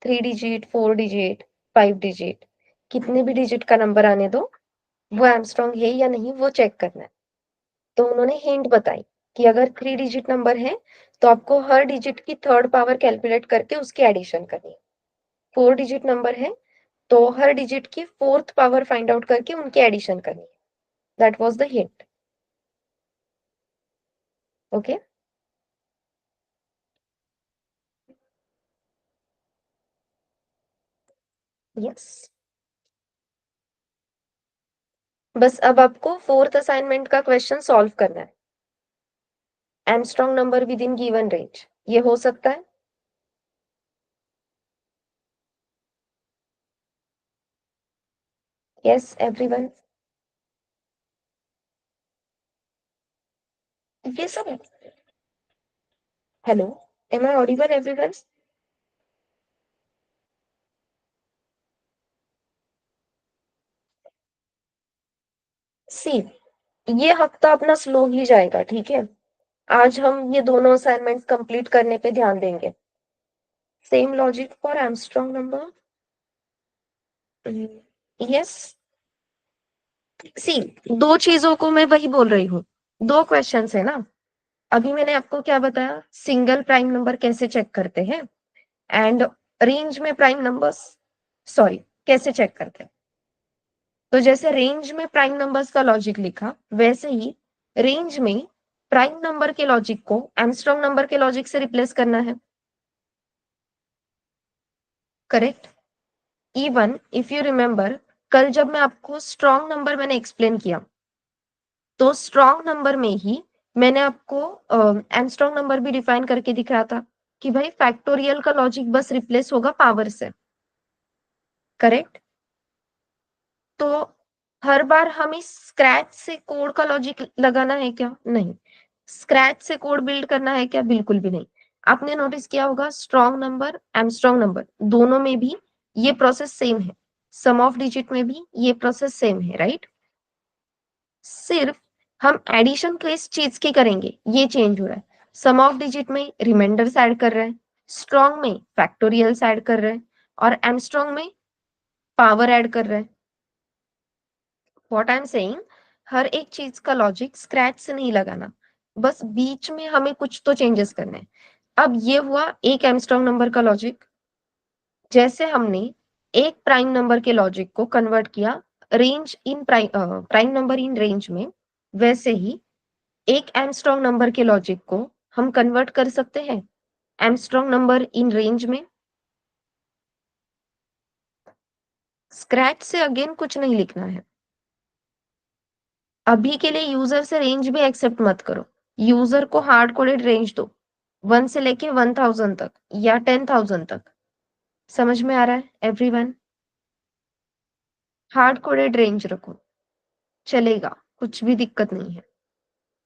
3 डिजिट, 4 डिजिट, 5 डिजिट, कितने भी डिजिट का नंबर आने दो, वो एमस्ट्रॉन्ग है या नहीं वो चेक करना है। तो उन्होंने हिंट बताई कि अगर 3 डिजिट नंबर है तो आपको हर डिजिट की थर्ड पावर कैलकुलेट करके उसकी एडिशन करनी है। 4 डिजिट नंबर है तो हर डिजिट की फोर्थ पावर फाइंड आउट करके उनकी एडिशन करनी है। That was the hint. Okay. Yes. बस अब आपको फोर्थ असाइनमेंट का क्वेश्चन सॉल्व करना है। Armstrong number within given range, ये हो सकता है? Yes everyone? ये सब। Hello, am I audible everyone? See, ये हफ्ता अपना स्लो ही जाएगा, ठीक है? आज हम ये दोनों असाइनमेंट कंप्लीट करने पे ध्यान देंगे। Same logic for Armstrong number. Yes. See, दो चीजों को मैं वही बोल रही हूँ, दो क्वेश्चंस है ना। अभी मैंने आपको क्या बताया, सिंगल प्राइम नंबर कैसे चेक करते हैं, एंड रेंज में प्राइम नंबर्स, सॉरी, कैसे चेक करते हैं। तो जैसे रेंज में प्राइम नंबर्स का लॉजिक लिखा, वैसे ही रेंज में प्राइम नंबर के लॉजिक को एमस्ट्रॉन्ग नंबर के लॉजिक से रिप्लेस करना है। Correct? Even if you remember, कल जब मैं आपको स्ट्रॉन्ग नंबर मैंने एक्सप्लेन किया, तो स्ट्रॉन्ग नंबर में ही मैंने आपको एमस्ट्रॉन्ग नंबर भी डिफाइन करके दिखाया था कि भाई फैक्टोरियल का लॉजिक बस रिप्लेस होगा पावर से। करेक्ट? तो हर बार हमें स्क्रैच से कोड का लॉजिक लगाना है क्या? नहीं। स्क्रैच से कोड बिल्ड करना है क्या? बिल्कुल भी नहीं। आपने नोटिस किया होगा स्ट्रॉन्ग नंबर, एमस्ट्रॉन्ग नंबर, दोनों में भी ये प्रोसेस सेम है। सम ऑफ डिजिट में भी ये प्रोसेस सेम है, राइट? सिर्फ हम एडिशन किस चीज की करेंगे ये चेंज हो रहा है। सम ऑफ डिजिट में रिमाइंडर्स ऐड कर रहे हैं, स्ट्रॉन्ग में फैक्टोरियल्स ऐड कर रहे हैं, और एमस्ट्रॉन्ग में पावर ऐड कर रहे हैं। व्हाट आई एम सेइंग, हर एक चीज का लॉजिक स्क्रैच से नहीं लगाना, बस बीच में हमें कुछ तो चेंजेस करने हैं। अब ये हुआ एक एमस्ट्रॉन्ग नंबर का लॉजिक। जैसे हमने एक प्राइम नंबर के लॉजिक को कन्वर्ट किया range in prime number in range में, वैसे ही एक एमस्ट्रॉन्ग नंबर के लॉजिक को हम कन्वर्ट कर सकते हैं एमस्ट्रॉन्ग नंबर इन रेंज में। स्क्रैच से अगेन कुछ नहीं लिखना है। अभी के लिए यूजर से रेंज भी एक्सेप्ट मत करो। यूजर को हार्ड कोडेड रेंज दो, 1 से लेके 1000 तक या 10,000 तक। समझ में आ रहा है एवरीवन? हार्ड कोडेड रेंज रखो, चलेगा, कुछ भी दिक्कत नहीं है।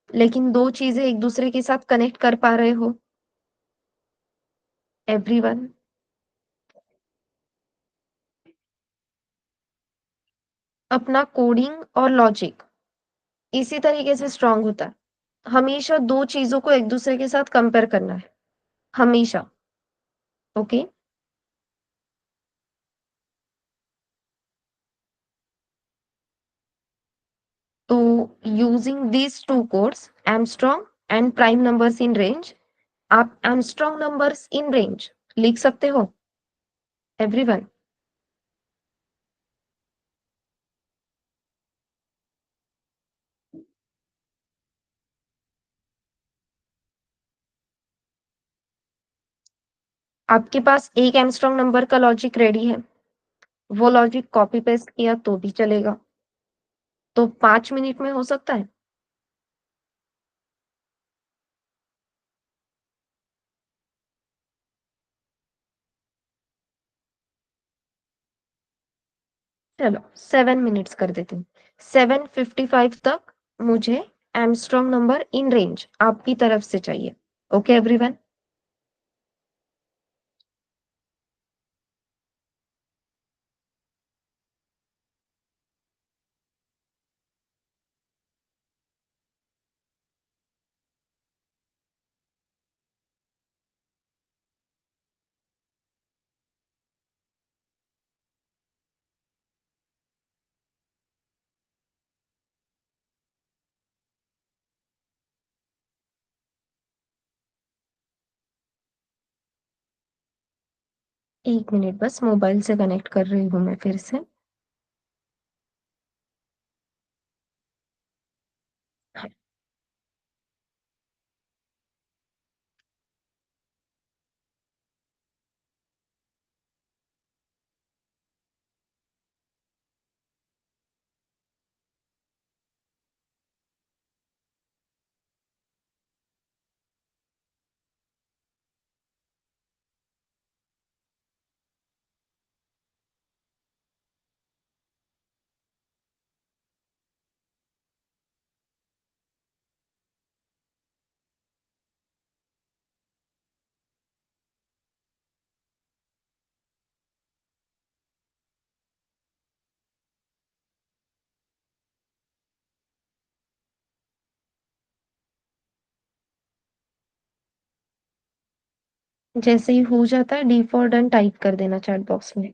लेकिन 2 चीज़ें एक दूसरे के साथ कनेक्ट कर पा रहे हो? एवरीवन? अपना कोडिंग और लॉजिक इसी तरीके से स्ट्रॉन्ग होता है। हमेशा 2 चीज़ों को एक दूसरे के साथ कंपेयर करना है, हमेशा, ओके? तो using these 2 codes, Armstrong and prime numbers in range, आप Armstrong numbers in range लिख सकते हो? एवरीवन? आपके पास एक Armstrong नंबर का लॉजिक रेडी है, वो लॉजिक कॉपी पेस्ट किया तो भी चलेगा। तो 5 मिनट में हो सकता है? चलो 7 मिनट्स कर देती हूँ। 7:55 तक मुझे Armstrong नंबर इन रेंज आपकी तरफ से चाहिए। Okay everyone? 1 मिनट बस मोबाइल से कनेक्ट कर रही हूँ मैं फिर से। जैसे ही हो जाता है डी फॉर डन टाइप कर देना चैट बॉक्स में।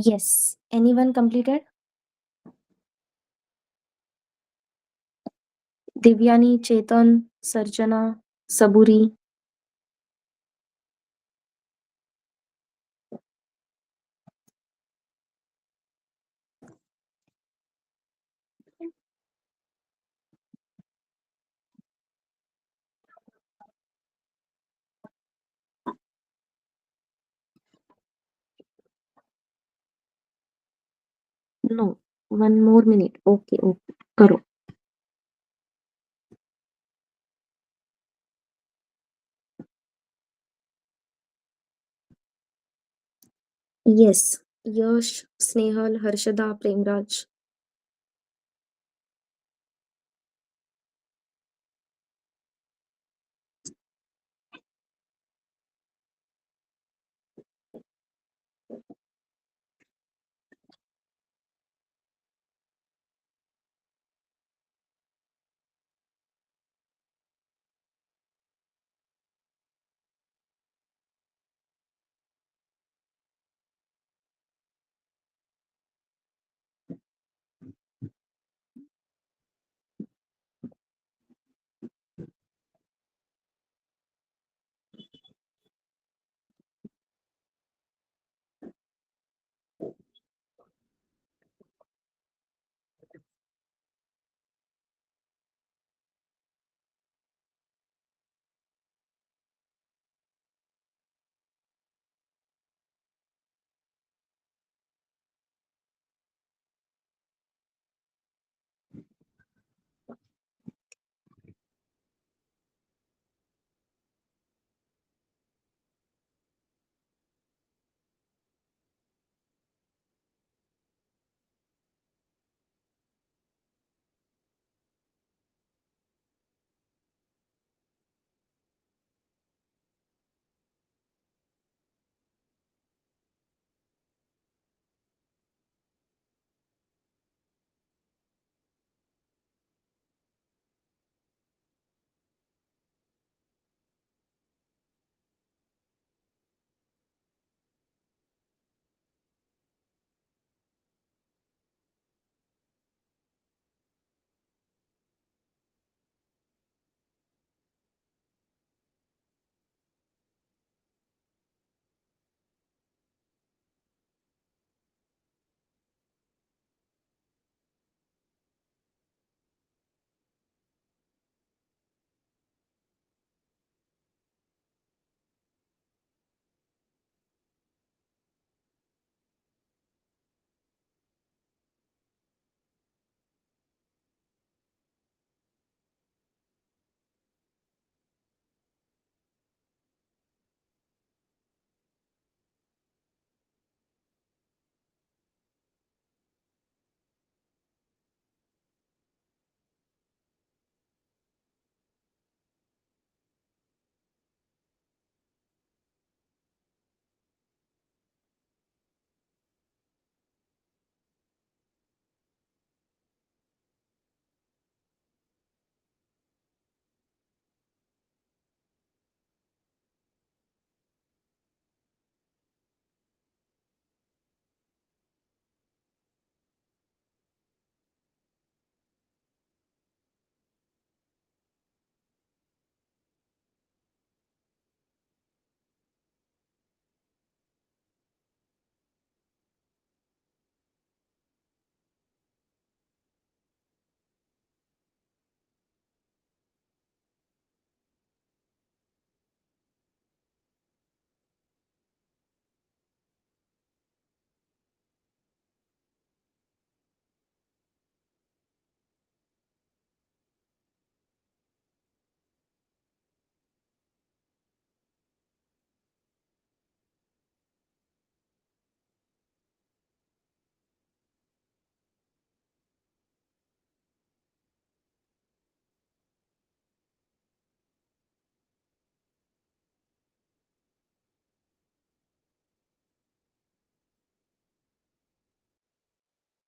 Yes. Anyone completed? Divyani, Chetan, Sarjana, Saburi. No. One more minute. Okay, okay. करो. Yes. Yash, Snehal, Harshada, Premraj.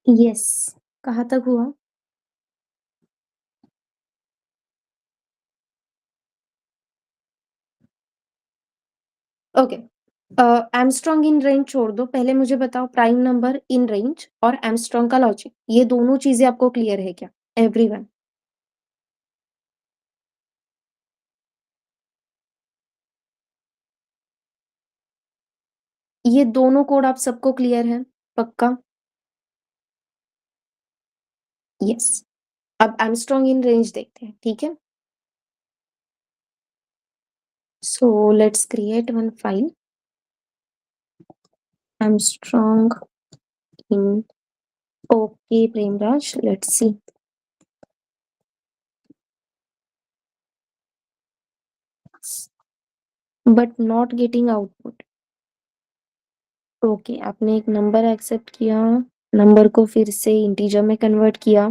Yes. कहाँ तक हुआ? ओके. एमस्ट्रॉन्ग इन रेंज छोड़ दो, पहले मुझे बताओ प्राइम नंबर इन रेंज और एमस्ट्रॉन्ग का लॉजिक, ये दोनों चीजें आपको क्लियर है क्या एवरीवन? ये दोनों कोड आप सबको क्लियर है पक्का? यस। अब एमस्ट्रॉन्ग इन रेंज देखते हैं, ठीक है? So let's create one file Armstrong in, okay Premraj, let's see. But not getting output. Okay, आपने एक नंबर एक्सेप्ट किया, नंबर को फिर से इंटीजर में कन्वर्ट किया,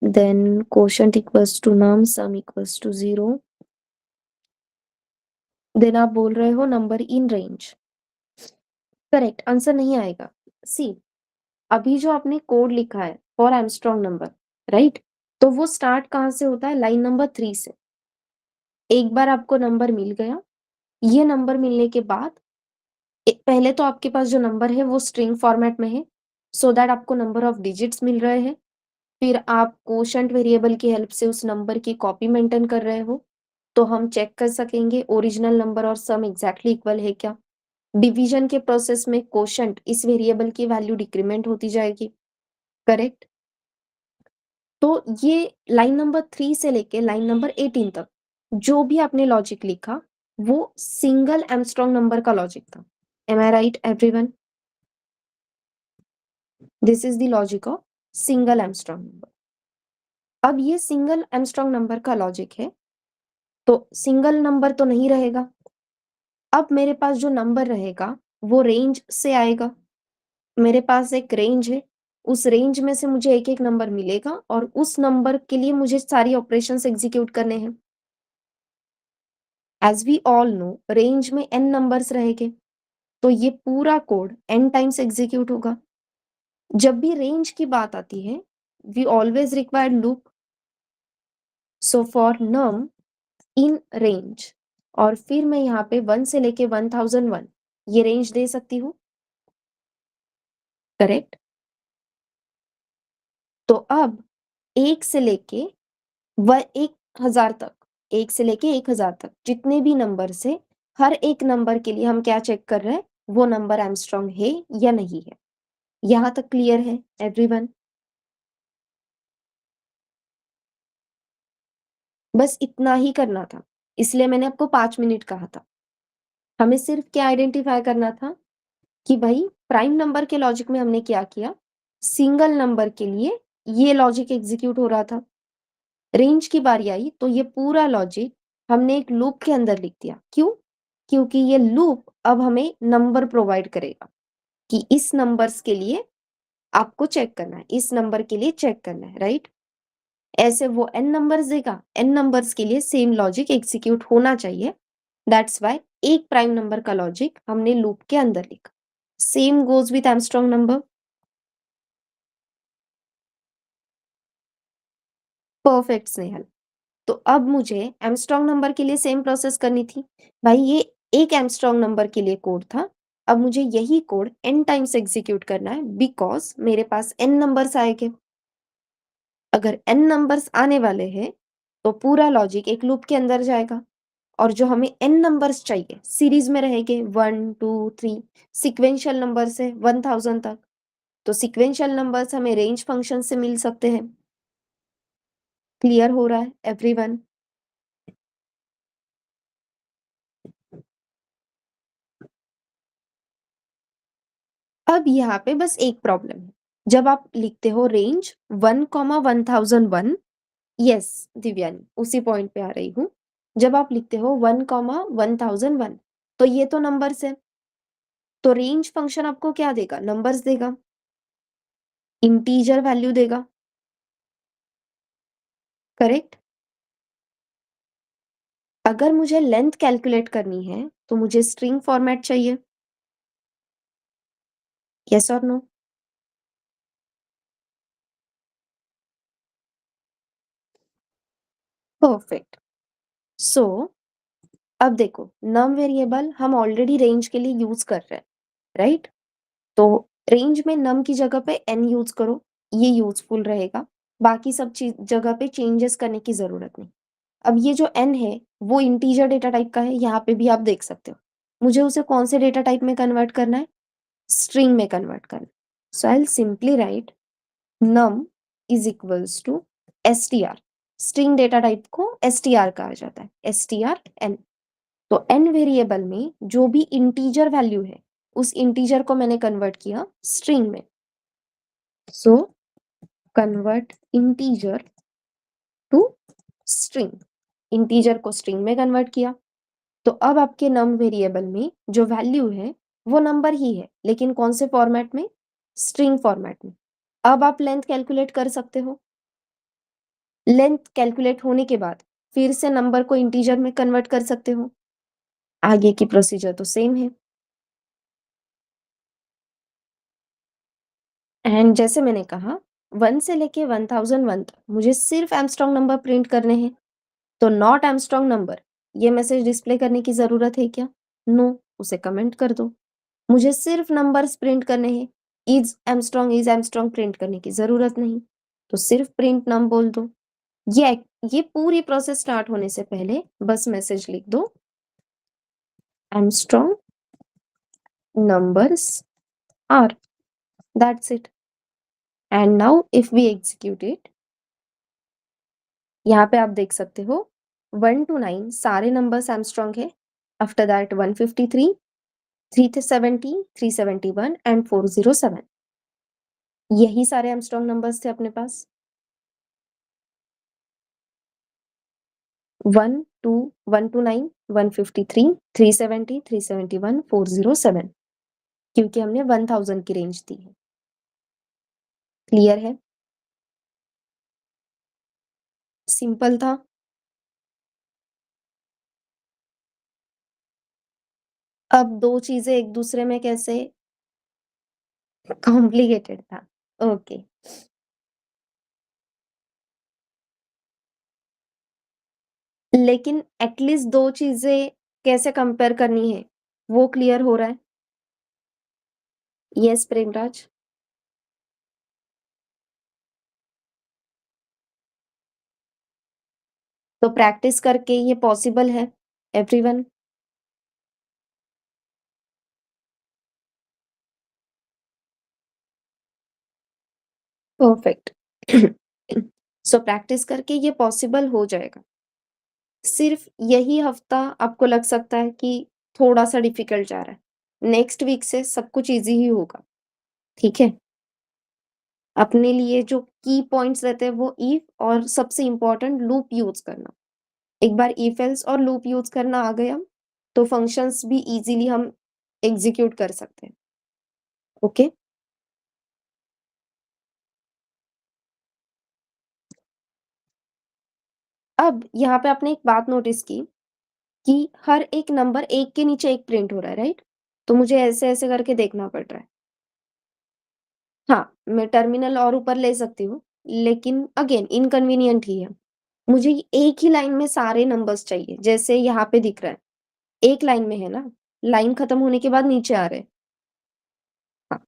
then quotient equals to num, sum equals to 0, then आप बोल रहे हो number in range. Correct answer नहीं आएगा। सी, अभी जो आपने कोड लिखा है फॉर एमस्ट्रॉन्ग नंबर, राइट, तो वो स्टार्ट कहाँ से होता है? लाइन नंबर 3 से। एक बार आपको नंबर मिल गया, ये नंबर मिलने के बाद पहले तो आपके पास जो नंबर है वो स्ट्रिंग फॉर्मेट में है, सो दैट आपको नंबर ऑफ डिजिट्स मिल रहे हैं। फिर आप कोशंट वेरिएबल की हेल्प से उस नंबर की कॉपी मेंटेन कर रहे हो, तो हम चेक कर सकेंगे ओरिजिनल नंबर और सम एग्जैक्टली इक्वल है क्या। डिवीजन के प्रोसेस में कोशंट इस वेरिएबल की वैल्यू डिक्रीमेंट होती जाएगी, करेक्ट? तो ये लाइन नंबर 3 से लेके लाइन नंबर 18 तक जो भी आपने लॉजिक लिखा वो सिंगल एमस्ट्रॉन्ग नंबर का लॉजिक था। Am I right everyone? This is the logic of single Armstrong number. अब ये सिंगल एमस्ट्रॉन्ग नंबर का लॉजिक है, तो सिंगल नंबर तो नहीं रहेगा। अब मेरे पास जो नंबर रहेगा वो रेंज से आएगा। मेरे पास एक रेंज है, उस रेंज में से मुझे एक एक नंबर मिलेगा और उस नंबर के लिए मुझे सारी ऑपरेशंस एग्जीक्यूट करने हैं। As we all know range में n नंबर्स रहेंगे, तो ये पूरा कोड n टाइम्स एग्जीक्यूट होगा। जब भी रेंज की बात आती है we always require loop, so for num in range, और फिर मैं यहाँ पे 1 से लेके 1001 ये रेंज दे सकती हूँ, करेक्ट? तो अब एक से लेके वह 1000 तक, एक से लेके 1000 तक जितने भी नंबर से हर एक नंबर के लिए हम क्या चेक कर रहे हैं, वो नंबर एमस्ट्रॉन्ग है या नहीं है। यहां तक क्लियर है एवरीवन? बस इतना ही करना था, इसलिए मैंने आपको 5 मिनट कहा था। हमें सिर्फ क्या आइडेंटिफाई करना था कि भाई प्राइम नंबर के लॉजिक में हमने क्या किया, सिंगल नंबर के लिए ये लॉजिक एग्जीक्यूट हो रहा था। रेंज की बारी आई तो ये पूरा लॉजिक हमने एक लूप के अंदर लिख दिया। क्यों? क्योंकि ये लूप अब हमें नंबर प्रोवाइड करेगा कि इस नंबर्स के लिए आपको चेक करना है, इस नंबर के लिए चेक करना है, राइट? ऐसे वो n नंबर्स देगा, n नंबर्स के लिए सेम लॉजिक एग्जीक्यूट होना चाहिए। दैट्स वाई एक प्राइम नंबर का लॉजिक हमने लूप के अंदर लिखा। Same goes with Armstrong number. Perfect Snehal. तो अब मुझे एमस्ट्रॉन्ग नंबर के लिए सेम प्रोसेस करनी थी। भाई ये एक एमस्ट्रॉन्ग नंबर के लिए कोड था, अब मुझे यही कोड n टाइम्स एग्जीक्यूट करना है बिकॉज मेरे पास n नंबर्स आएंगे। अगर n नंबर्स आने वाले हैं तो पूरा लॉजिक एक लूप के अंदर जाएगा, और जो हमें n नंबर्स चाहिए सीरीज में रहेंगे 1 2 3, सिक्वेंशियल नंबर से 1000 तक, तो सिक्वेंशियल नंबर्स हमें रेंज फंक्शन से मिल सकते हैं। क्लियर हो रहा है एवरीवन? अब यहाँ पे बस एक प्रॉब्लम है, जब आप लिखते हो रेंज 1, 1001, यस दिव्यानी उसी पॉइंट पे आ रही हूँ। जब आप लिखते हो 1, 1001, तो ये तो नंबर्स है, तो रेंज फंक्शन आपको क्या देगा? नंबर्स देगा, इंटीजर वैल्यू देगा, करेक्ट? अगर मुझे लेंथ कैलकुलेट करनी है तो मुझे स्ट्रिंग फॉर्मेट चाहिए, यस और नो? परफेक्ट। सो अब देखो, नम वेरिएबल हम ऑलरेडी रेंज के लिए यूज कर रहे हैं, राइट? तो रेंज में नम की जगह पे एन यूज करो, ये यूजफुल रहेगा। बाकी सब चीज जगह पे चेंजेस करने की जरूरत नहीं। अब ये जो एन है वो इंटीजर डेटा टाइप का है, यहाँ पे भी आप देख सकते हो। मुझे उसे कौन से डेटा टाइप में कन्वर्ट करना है? स्ट्रिंग में कन्वर्ट करना है। So I will simply write num is equals to str। String data type को str कहा जाता है, str n। तो n वेरिएबल में जो भी इंटीजर वैल्यू है उस इंटीजर को मैंने कन्वर्ट किया स्ट्रिंग में। So convert integer to string, integer को स्ट्रिंग में कन्वर्ट किया। तो अब आपके नम वेरिएबल में जो वैल्यू है वो नंबर ही है, लेकिन कौन से फॉर्मेट में? स्ट्रिंग फॉर्मेट में। अब आप लेंथ कैलकुलेट कर सकते हो। लेंथ कैलकुलेट होने के बाद फिर से नंबर को इंटीजर में कन्वर्ट कर सकते हो। आगे की प्रोसीजर तो सेम है। एंड जैसे मैंने कहा 1 से लेके 1001 तक मुझे सिर्फ एमस्ट्रॉन्ग नंबर प्रिंट करने हैं। तो नॉट एमस्ट्रॉन्ग नंबर ये मैसेज डिस्प्ले करने की जरूरत है क्या? नो, उसे कमेंट कर दो। मुझे सिर्फ नंबर्स प्रिंट करने हैं, इज एमस्ट्रॉन्ग प्रिंट करने की जरूरत नहीं। तो सिर्फ प्रिंट नम बोल दो। ये ये पूरी प्रोसेस स्टार्ट होने से पहले बस मैसेज लिख दो, Armstrong numbers are, that's it। and now if we execute it, यहाँ पे आप देख सकते हो 1 to 9 सारे नंबर्स आर्मस्ट्रॉन्ग है। आफ्टर दैट 153, 370, 371 एंड 407, यही सारे आर्मस्ट्रॉन्ग नंबर्स थे अपने पास। 1 2 1 to 9 153 370 371 407, क्योंकि हमने 1000 की रेंज दी है। क्लियर है? सिंपल था। अब दो चीजें एक दूसरे में कैसे? कॉम्प्लिकेटेड था। ओके, लेकिन एटलीस्ट दो चीजें कैसे कंपेयर करनी है वो क्लियर हो रहा है? यस प्रेमराज। तो प्रैक्टिस करके ये पॉसिबल है एवरीवन। परफेक्ट। सो प्रैक्टिस करके ये पॉसिबल हो जाएगा। सिर्फ यही हफ्ता आपको लग सकता है कि थोड़ा सा डिफिकल्ट जा रहा है, नेक्स्ट वीक से सब कुछ इजी ही होगा। ठीक है? अपने लिए जो की पॉइंट्स रहते हैं वो इफ और सबसे इंपॉर्टेंट लूप यूज करना। एक बार इफ एल्स और लूप यूज करना आ गया तो फंक्शंस भी इजीली हम एग्जीक्यूट कर सकते हैं। ओके? अब यहाँ पे आपने एक बात नोटिस की कि हर एक नंबर एक के नीचे एक प्रिंट हो रहा है, राइट? तो मुझे ऐसे ऐसे करके देखना पड़ रहा है। हाँ, मैं टर्मिनल और ऊपर ले सकती हूँ, लेकिन अगेन इनकन्वीनियंट ही है। मुझे एक ही लाइन में सारे नंबर्स चाहिए, जैसे यहाँ पे दिख रहा है। एक लाइन में है ना, लाइन खत्म होने के बाद नीचे आ रहे हैं। हाँ,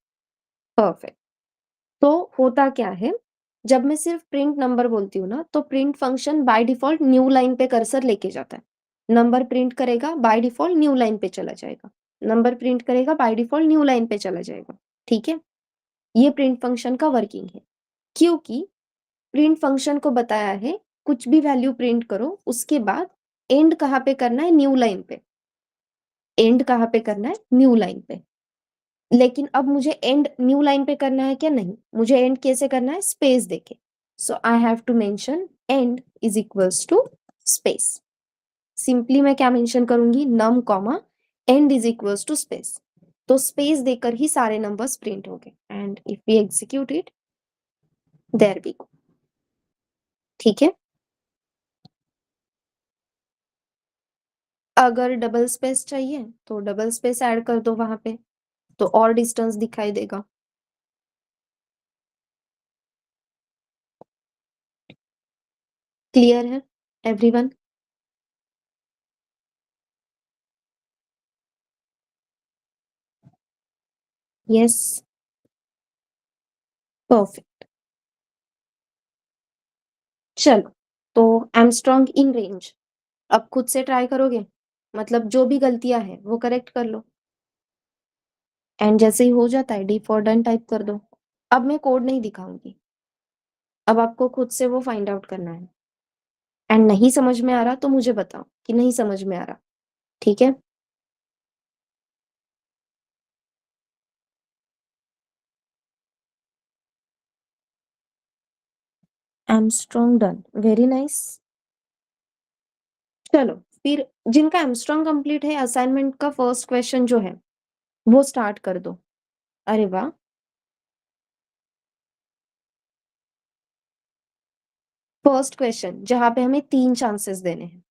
परफेक्ट। तो होता क्या है, जब मैं सिर्फ प्रिंट नंबर बोलती हूँ ना, तो print function by default new line पे कर्सर लेके जाता है। नंबर प्रिंट करेगा, बाय डिफॉल्ट न्यू लाइन पे चला जाएगा। नंबर प्रिंट करेगा, बाय डिफॉल्ट न्यू लाइन पे चला जाएगा। ठीक है? ये प्रिंट फंक्शन का वर्किंग है। क्योंकि प्रिंट फंक्शन को बताया है कुछ भी वैल्यू प्रिंट करो, उसके बाद एंड कहाँ पे करना है? न्यू लाइन पे। एंड कहाँ पे करना है? न्यू लाइन पे। लेकिन अब मुझे एंड न्यू लाइन पे करना है क्या? नहीं, मुझे एंड कैसे करना है? स्पेस देके। So I have to mention end is equals to space. Simply मैं क्या मेंशन करूंगी? Num comma end is equals to space. तो स्पेस देकर ही सारे नंबर्स प्रिंट होंगे। And if we execute it, there we go. ठीक है? अगर डबल स्पेस चाहिए तो डबल स्पेस ऐड कर दो वहां पे, तो और डिस्टेंस दिखाई देगा। क्लियर है एवरीवन? Yes, perfect. चलो, तो एमस्ट्रॉन्ग इन रेंज अब खुद से ट्राई करोगे? मतलब जो भी गलतियां हैं वो करेक्ट कर लो, एंड जैसे ही हो जाता है डी फॉर डन टाइप कर दो। अब मैं कोड नहीं दिखाऊंगी, अब आपको खुद से वो फाइंड आउट करना है। एंड नहीं समझ में आ रहा तो मुझे बताओ कि नहीं समझ में आ रहा, ठीक है? Armstrong done, very nice. चलो, फिर जिनका एमस्ट्रॉन्ग कंप्लीट है, असाइनमेंट का फर्स्ट क्वेश्चन जो है वो स्टार्ट कर दो। अरे वाह। फर्स्ट क्वेश्चन जहां पे हमें 3 चांसेस देने हैं।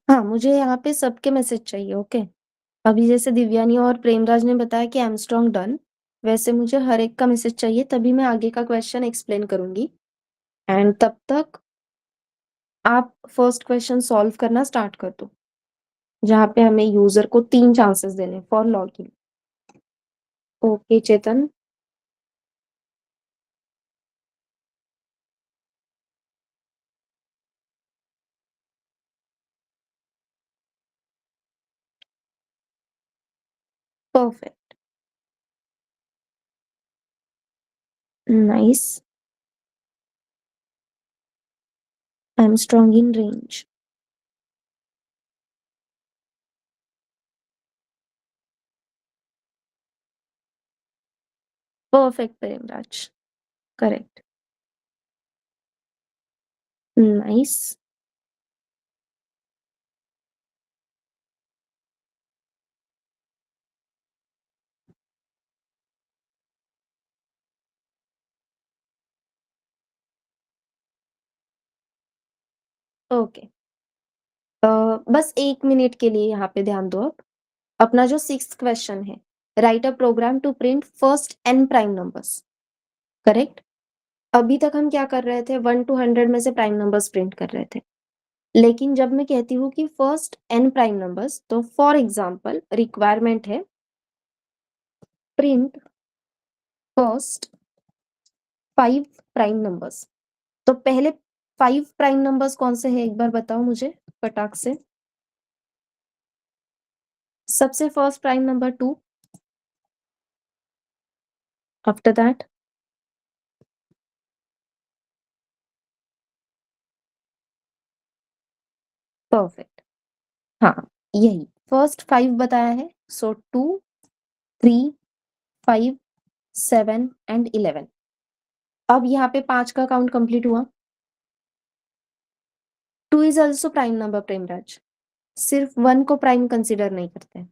हाँ, मुझे यहाँ पे सबके मैसेज चाहिए, ओके? अभी जैसे दिव्यानी और प्रेमराज ने बताया कि एमस्ट्रॉन्ग डन, वैसे मुझे हर एक का मैसेज चाहिए, तभी मैं आगे का क्वेश्चन एक्सप्लेन करूंगी। एंड तब तक आप फर्स्ट क्वेश्चन सॉल्व करना स्टार्ट कर दो, जहाँ पे हमें यूजर को 3 चांसेस देने for login. Okay Chetan. Perfect, nice. I am strong in range. Perfect Premraj, correct, nice. Okay, बस 1 मिनट के लिए यहाँ पे ध्यान दो। अब अपना जो सिक्स्थ क्वेश्चन है, write a program to print first N prime numbers, correct? अभी तक हम क्या कर रहे थे, 1 to 100 में से प्राइम नंबर्स प्रिंट कर रहे थे। लेकिन जब मैं कहती हूँ कि फर्स्ट एन प्राइम नंबर्स, तो फॉर एग्जाम्पल रिक्वायरमेंट है प्रिंट फर्स्ट 5 प्राइम नंबर्स। तो पहले 5 प्राइम नंबर्स कौन से हैं, एक बार बताओ मुझे फटाक से। सबसे first prime number 2, after that. Perfect, हाँ, यही फर्स्ट 5 बताया है, सो 2, 3, 5, 7 एंड 11। अब यहाँ पे 5 का काउंट कंप्लीट हुआ। 2 is also prime number Premraj, सिर्फ 1 को प्राइम कंसिडर नहीं करते।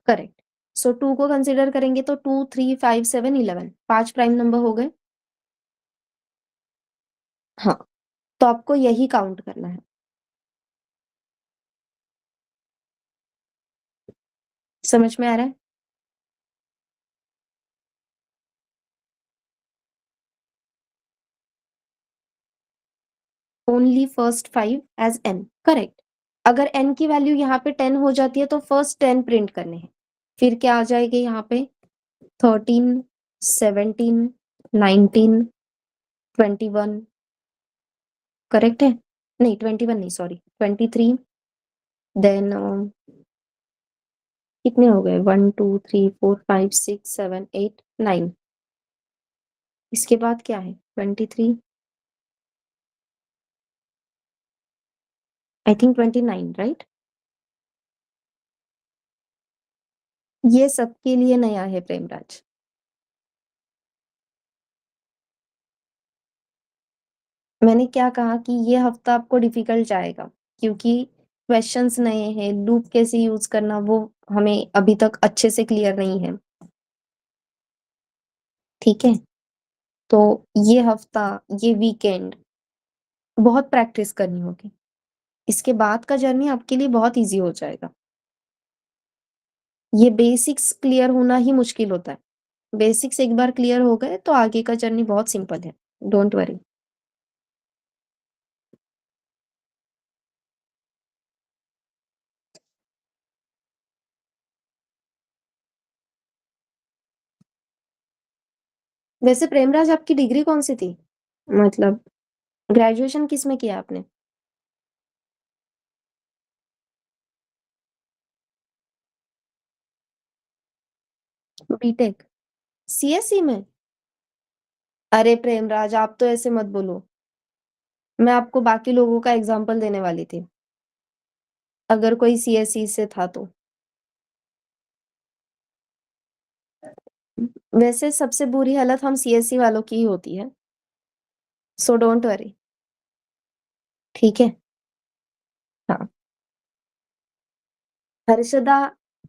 करेक्ट, सो 2 को कंसिडर करेंगे तो 2, 3, 5, 7, 11 5 प्राइम नंबर हो गए। हाँ, तो आपको यही काउंट करना है। समझ में आ रहा है? Only first 5 as N, correct. अगर एन की वैल्यू यहाँ पे 10 हो जाती है तो फर्स्ट 10 प्रिंट करने हैं। फिर क्या आ जाएगी यहाँ पे, 13, 17, 19, 21, करेक्ट है? नहीं, 21 नहीं, सॉरी, 23। देन कितने हो गए, 1, 2, 3, 4, 5, 6, 7, 8, 9। इसके बाद क्या है, 23, आई थिंक 29, राइट? ये सबके लिए नया है प्रेमराज। मैंने क्या कहा कि ये हफ्ता आपको डिफिकल्ट जाएगा, क्योंकि क्वेश्चंस नए हैं, लूप कैसे यूज करना वो हमें अभी तक अच्छे से क्लियर नहीं है, ठीक है? तो ये हफ्ता, ये वीकेंड बहुत प्रैक्टिस करनी होगी। इसके बाद का जर्नी आपके लिए बहुत ईज़ी हो जाएगा। ये बेसिक्स क्लियर होना ही मुश्किल होता है। बेसिक्स एक बार क्लियर हो गए तो आगे का जर्नी बहुत सिंपल है। Don't worry. वैसे प्रेमराज आपकी डिग्री कौन-सी थी? मतलब ग्रेजुएशन किस में किया आपने? बीटेक। सीएसई में? अरे प्रेमराज आप तो ऐसे मत बोलो। मैं आपको बाकी लोगों का एग्जाम्पल देने वाली थी। अगर कोई सीएसई से था तो। वैसे सबसे बुरी हालत हम सीएसई वालों की ही होती है। So don't worry. ठीक है? हाँ। हर्षदा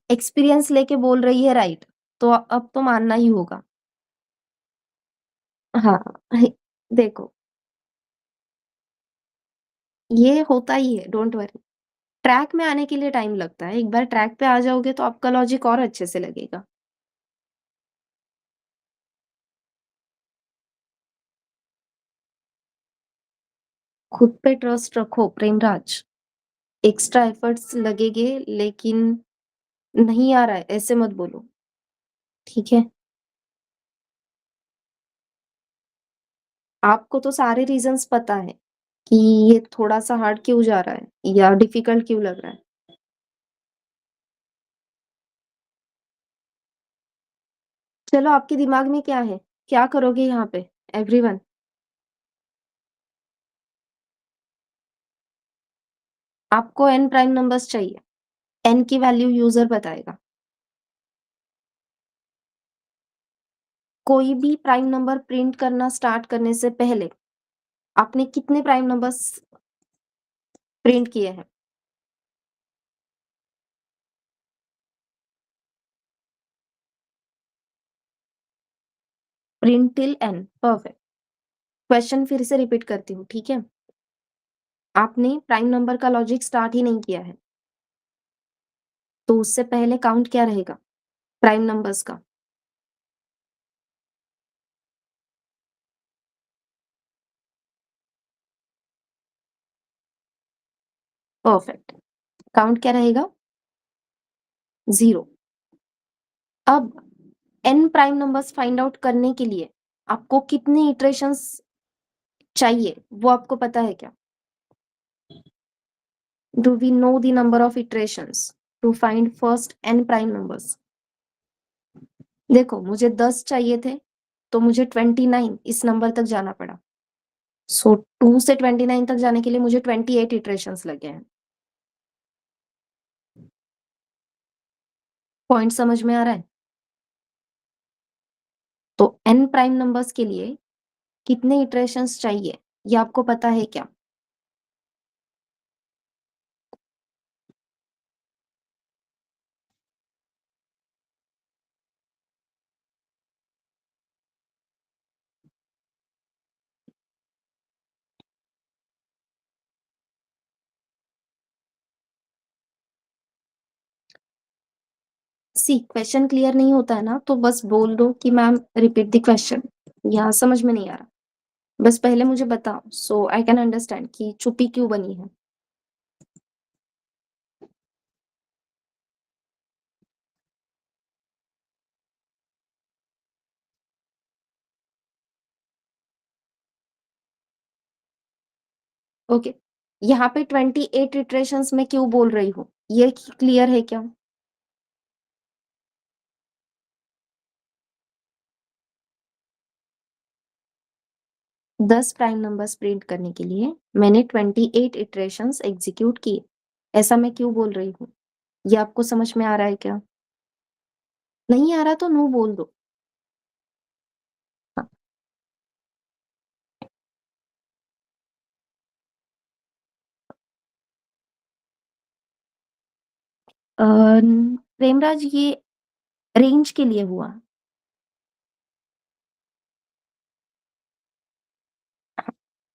एक्सपीरियंस लेके बोल रही है राइट, तो अब तो मानना ही होगा। हाँ, देखो ये होता ही है, डोंट वरी। ट्रैक में आने के लिए टाइम लगता है, एक बार ट्रैक पे आ जाओगे तो आपका लॉजिक और अच्छे से लगेगा। खुद पे ट्रस्ट रखो प्रेमराज। एक्स्ट्रा एफर्ट्स लगेंगे लेकिन नहीं आ रहा है ऐसे मत बोलो। ठीक है? आपको तो सारे रीजंस पता है कि ये थोड़ा सा हार्ड क्यों जा रहा है या डिफिकल्ट क्यों लग रहा है। चलो आपके दिमाग में क्या है? क्या करोगे यहाँ पे? एवरीवन। आपको n प्राइम नंबर्स चाहिए। n की वैल्यू यूजर बताएगा। कोई भी प्राइम नंबर प्रिंट करना स्टार्ट करने से पहले आपने कितने प्राइम नंबर्स प्रिंट किए हैं? Print till n। Perfect. Question फिर से रिपीट करती हूँ, ठीक है? आपने प्राइम नंबर का लॉजिक स्टार्ट ही नहीं किया है, तो उससे पहले काउंट क्या रहेगा प्राइम नंबर्स का? परफेक्ट। काउंट क्या रहेगा? 0। अब n प्राइम नंबर्स फाइंड आउट करने के लिए आपको कितने इटरेशंस चाहिए वो आपको पता है क्या? Do we know the number of iterations to find first n prime numbers? देखो मुझे 10 चाहिए थे तो मुझे 29 इस नंबर तक जाना पड़ा। सो 2 से 29 तक जाने के लिए मुझे 28 इटरेशंस लगे हैं। पॉइंट समझ में आ रहा है? तो n प्राइम नंबर्स के लिए कितने इटरेशंस चाहिए ये आपको पता है क्या? सी क्वेश्चन क्लियर नहीं होता है ना तो बस बोल दो कि मैम रिपीट द क्वेश्चन, या समझ में नहीं आ रहा। बस पहले मुझे बताओ सो आई कैन अंडरस्टैंड कि चुप्पी क्यों बनी है। ओके। यहाँ पे 28 इटरेशंस में क्यों बोल रही हूँ ये क्लियर है क्या? 10 प्राइम नंबर्स प्रिंट करने के लिए मैंने 28 इटरेशंस एग्जीक्यूट किए। ऐसा मैं क्यों बोल रही हूँ ये आपको समझ में आ रहा है क्या? नहीं आ रहा तो नो बोल दो। हाँ। प्रेमराज ये रेंज के लिए हुआ।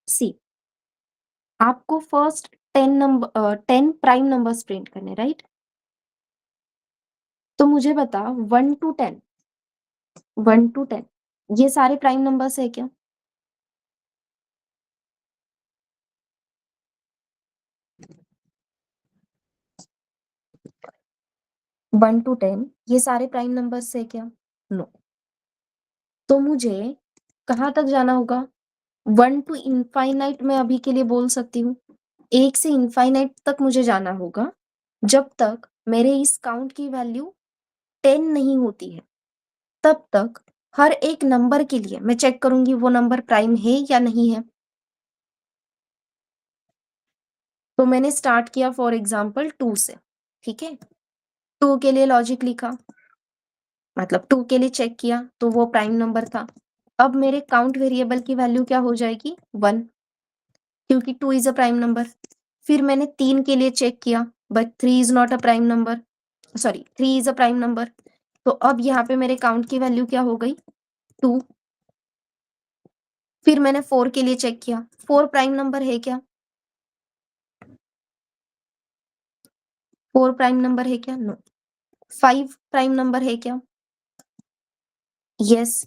सी आपको फर्स्ट 10 प्राइम नंबर्स प्रिंट करने, राइट? तो मुझे बता 1 to 10, 1 to 10 ये सारे प्राइम नंबर्स है क्या? वन टू टेन ये सारे प्राइम नंबर्स है क्या? नो। तो मुझे कहाँ तक जाना होगा? 1 to इनफाइनाइट मैं अभी के लिए बोल सकती हूँ, 1 से इनफाइनाइट तक मुझे जाना होगा, जब तक मेरे इस काउंट की वैल्यू 10 नहीं होती है। तब तक हर एक नंबर के लिए मैं चेक करूंगी वो नंबर प्राइम है या नहीं है। तो मैंने स्टार्ट किया फॉर एग्जाम्पल 2 से, ठीक है? 2 के लिए लॉजिक लिखा, मतलब 2 के लिए चेक किया तो वो प्राइम नंबर था। अब मेरे काउंट वेरिएबल की वैल्यू क्या हो जाएगी? 1, क्योंकि 2 इज अ प्राइम नंबर। फिर मैंने 3 के लिए चेक किया, but 3 is not a prime number, sorry 3 is a prime number. तो अब यहाँ पे मेरे काउंट की वैल्यू क्या हो गई? 2। फिर मैंने 4 के लिए चेक किया, 4 प्राइम नंबर है क्या? 4 प्राइम नंबर है क्या? नो। 5 प्राइम नंबर है क्या? यस,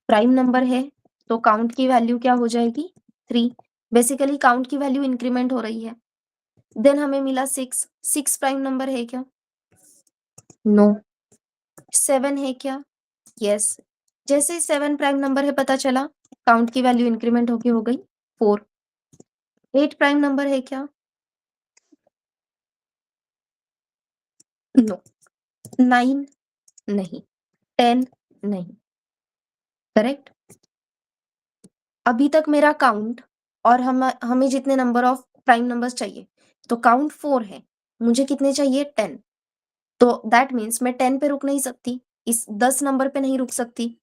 प्राइम नंबर है। तो काउंट की वैल्यू क्या हो जाएगी? 3। बेसिकली काउंट की वैल्यू इंक्रीमेंट हो रही है। देन हमें मिला 6, 6 प्राइम नंबर है क्या? नो। 7 है क्या? यस। जैसे 7 प्राइम नंबर है पता चला, काउंट की वैल्यू इंक्रीमेंट होके हो गई 4। 8 प्राइम नंबर है क्या? नो। 9 नहीं, 10 नहीं। करेक्ट। अभी तक मेरा काउंट और हमें जितने नंबर ऑफ प्राइम नंबर्स चाहिए, तो काउंट 4 है, मुझे कितने चाहिए? 10। तो दैट मीन्स मैं 10 पे रुक नहीं सकती, इस 10 नंबर पे नहीं रुक सकती,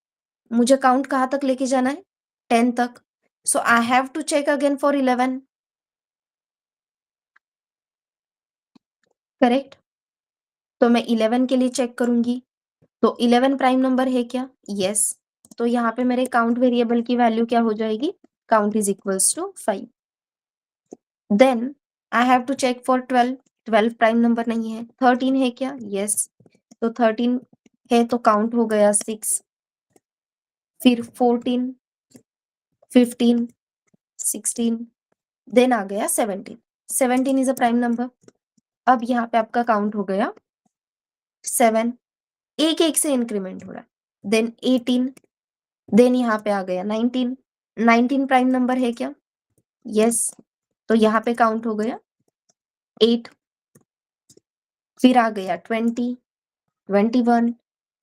मुझे काउंट कहाँ तक लेके जाना है? 10 तक। So I have to check again for 11। Correct. तो मैं 11 के लिए चेक करूंगी, तो 11 प्राइम नंबर है क्या? यस। तो यहाँ पे मेरे काउंट वेरिएबल की वैल्यू क्या हो जाएगी? Count is equals to 5। Then I have to check for 12। 12 prime number नहीं है। 13 है क्या? यस। तो 13 है तो काउंट हो गया 6। फिर 14, 15, 16, देन आ गया 17। 17 इज अ प्राइम नंबर। अब यहाँ पे आपका काउंट हो गया 7, एक एक से इंक्रीमेंट हो रहा है। देन 18, देन यहाँ पे आ गया 19। 19 प्राइम नंबर है क्या? यस। तो यहाँ पे काउंट हो गया 8। फिर आ गया 20, 21,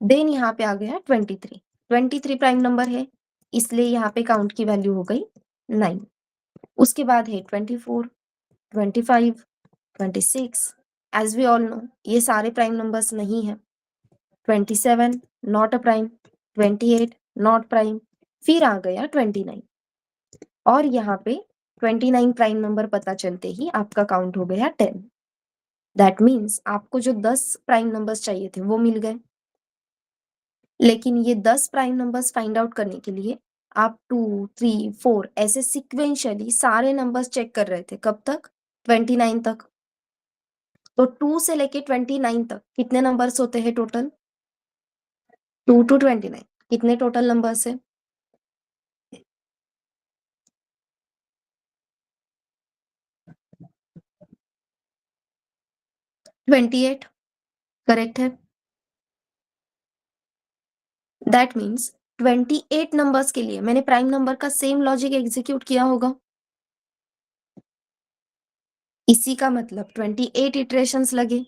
देन यहाँ पे आ गया 23। 23 प्राइम नंबर है, इसलिए यहाँ पे काउंट की वैल्यू हो गई 9। उसके बाद है 24, 25, 26। एज वी ऑल नो ये सारे प्राइम नंबर्स नहीं है। 27 not a prime, 28 not prime, फिर आ गया 29। और यहाँ पे 29 प्राइम नंबर पता चलते ही आपका काउंट हो गया 10। दैट मीन्स आपको जो 10 प्राइम नंबर्स चाहिए थे वो मिल गए। लेकिन ये 10 प्राइम नंबर्स फाइंड आउट करने के लिए आप 2, 3, 4 ऐसे सिक्वेंशियली सारे नंबर्स चेक कर रहे थे। कब तक? 29 तक। तो 2 से लेके 29 तक कितने नंबर्स होते हैं टोटल? 2 to 29 कितने टोटल नंबर्स है? 28। करेक्ट है। दैट मीन्स 28 नंबर्स के लिए मैंने प्राइम नंबर का सेम लॉजिक एग्जीक्यूट किया होगा। इसी का मतलब 28 इटरेशंस लगे।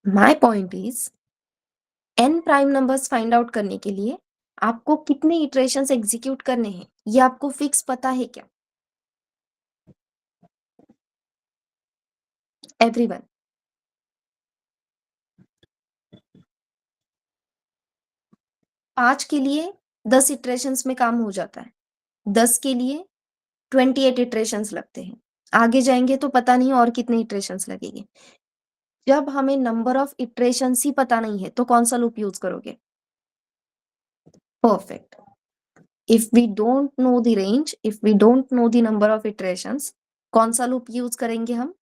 My point is n prime numbers find आउट करने के लिए आपको कितने इटरेशंस एग्जीक्यूट करने हैं ये आपको फिक्स पता है क्या? एवरीवन। 5 के लिए 10 इटरेशंस में काम हो जाता है, 10 के लिए 28 इटरेशंस लगते हैं। आगे जाएंगे तो पता नहीं और कितने इटरेशंस लगेंगे। जब हमें नंबर ऑफ इटरेशंस ही पता नहीं है तो कौन सा लूप यूज करोगे? Perfect. If we don't know the range, if we don't know the number of iterations, कौन सा लूप यूज करेंगे हम?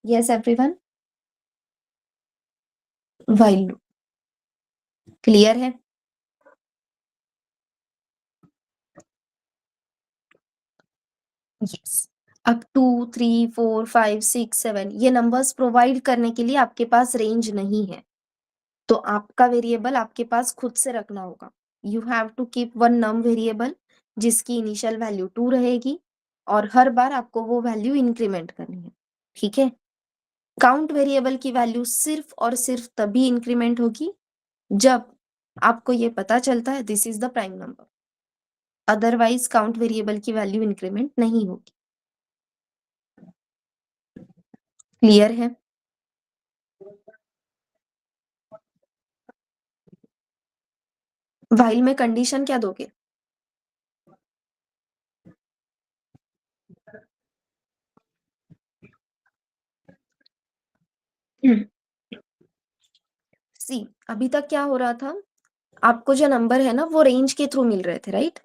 Yes everyone, while loop. Clear है? यस। अब 2, 3, 4, 5, 6, 7 ये नंबर्स प्रोवाइड करने के लिए आपके पास रेंज नहीं है, तो आपका वेरिएबल आपके पास खुद से रखना होगा। You have to keep one num variable जिसकी इनिशियल वैल्यू 2 रहेगी और हर बार आपको वो वैल्यू इंक्रीमेंट करनी है। ठीक है? काउंट वेरिएबल की वैल्यू सिर्फ और सिर्फ तभी इंक्रीमेंट होगी जब आपको ये पता चलता है this is the prime number, otherwise count variable की वैल्यू इंक्रीमेंट नहीं होगी। क्लियर है? व्हाइल में कंडीशन क्या दोगे? सी, अभी तक क्या हो रहा था, आपको जो नंबर है ना वो रेंज के थ्रू मिल रहे थे, राइट?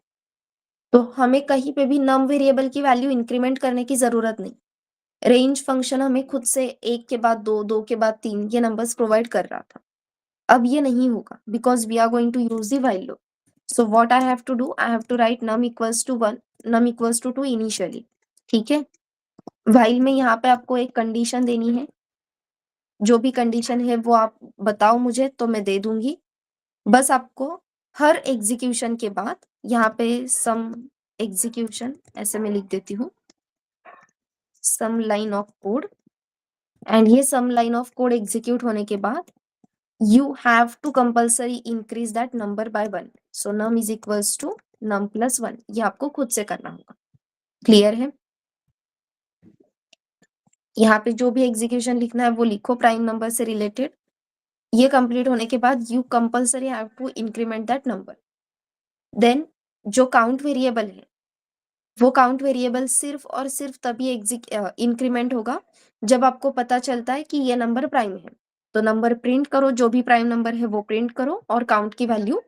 तो हमें कहीं पे भी नम वेरिएबल की वैल्यू इंक्रीमेंट करने की जरूरत नहीं। रेंज फंक्शन हमें खुद से एक के बाद दो, दो के बाद तीन ये नंबर्स प्रोवाइड कर रहा था। अब ये नहीं होगा because we are going to use the while loop. So what I have to do, I have to write num equals to 1, num equals to 2 initially. ठीक है? व्हाइल में यहाँ पे आपको एक कंडीशन देनी है, जो भी कंडीशन है वो आप बताओ मुझे तो मैं दे दूंगी। बस आपको हर एग्जीक्यूशन के बाद यहाँ पे सम एग्जीक्यूशन ऐसे मैं लिख देती हूँ, सम लाइन ऑफ कोड, एंड ये सम लाइन ऑफ कोड एग्जीक्यूट होने के बाद you have to compulsory increase that number by 1, so num is equals to num plus 1, ये आपको खुद से करना होगा। क्लियर है? यहाँ पे जो भी एग्जीक्यूशन लिखना है वो लिखो प्राइम नंबर से रिलेटेड। ये कंप्लीट होने के बाद you compulsory have to increment that number. Then जो काउंट वेरिएबल है वो काउंट वेरिएबल सिर्फ और सिर्फ तभी इंक्रीमेंट होगा जब आपको पता चलता है कि ये नंबर प्राइम है। तो नंबर प्रिंट करो, जो भी प्राइम नंबर है वो प्रिंट करो और काउंट की वैल्यू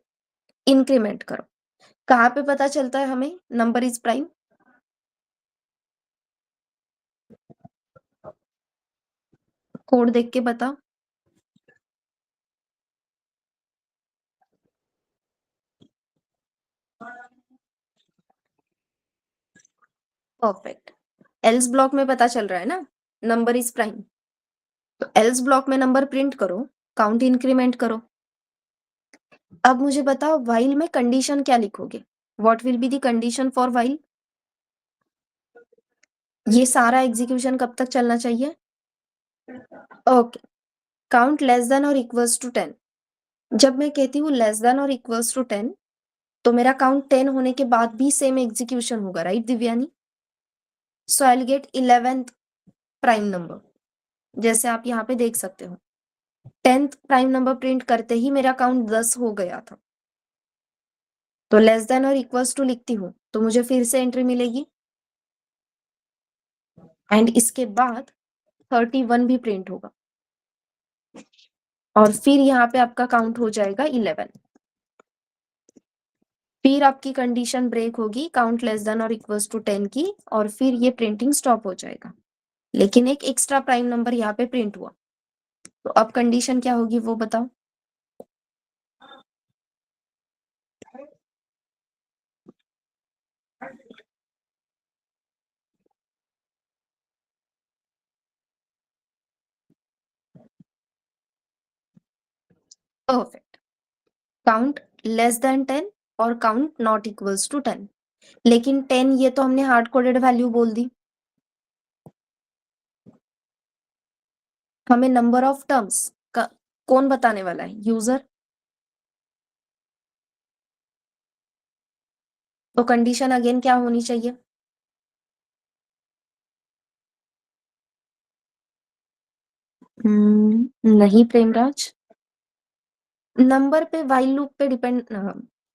इंक्रीमेंट करो। कहाँ पे पता चलता है हमें नंबर इज प्राइम? कोड देख के बताओ। परफेक्ट। एल्स ब्लॉक में पता चल रहा है ना नंबर इज प्राइम, तो एल्स ब्लॉक में नंबर प्रिंट करो, काउंट इंक्रीमेंट करो। अब मुझे बताओ व्हाइल में कंडीशन क्या लिखोगे? What will be the condition for while? ये सारा एग्जीक्यूशन कब तक चलना चाहिए? ओके। काउंट लेस देन और इक्वल्स टू 10। जब मैं कहती हूँ लेस देन और इक्वल्स टू 10, तो मेरा काउंट 10 होने के बाद भी सेम एग्जीक्यूशन होगा, right Divyani? So I will get 11th prime number, जैसे आप यहाँ पे देख सकते हो। 10th प्राइम नंबर प्रिंट करते ही मेरा काउंट 10 हो गया था। तो लेस देन और इक्वल्स टू लिखती हूँ तो मुझे फिर से एंट्री मिलेगी, एंड इसके बाद 31 भी प्रिंट होगा और फिर यहाँ पे आपका काउंट हो जाएगा 11। फिर आपकी कंडीशन ब्रेक होगी काउंट लेस देन और इक्वल्स टू 10 की, और फिर ये प्रिंटिंग स्टॉप हो जाएगा। लेकिन एक एक्स्ट्रा प्राइम नंबर यहाँ पे प्रिंट हुआ, तो अब कंडीशन क्या होगी वो बताओ। परफेक्ट। काउंट लेस देन 10 और काउंट नॉट इक्वल्स टू 10। लेकिन 10 ये तो हमने हार्ड कोडेड वैल्यू बोल दी, हमें नंबर ऑफ टर्म्स का कौन बताने वाला है? यूजर। तो कंडीशन अगेन क्या होनी चाहिए? नहीं प्रेमराज, नंबर पे वाइल लूप पे डिपेंड,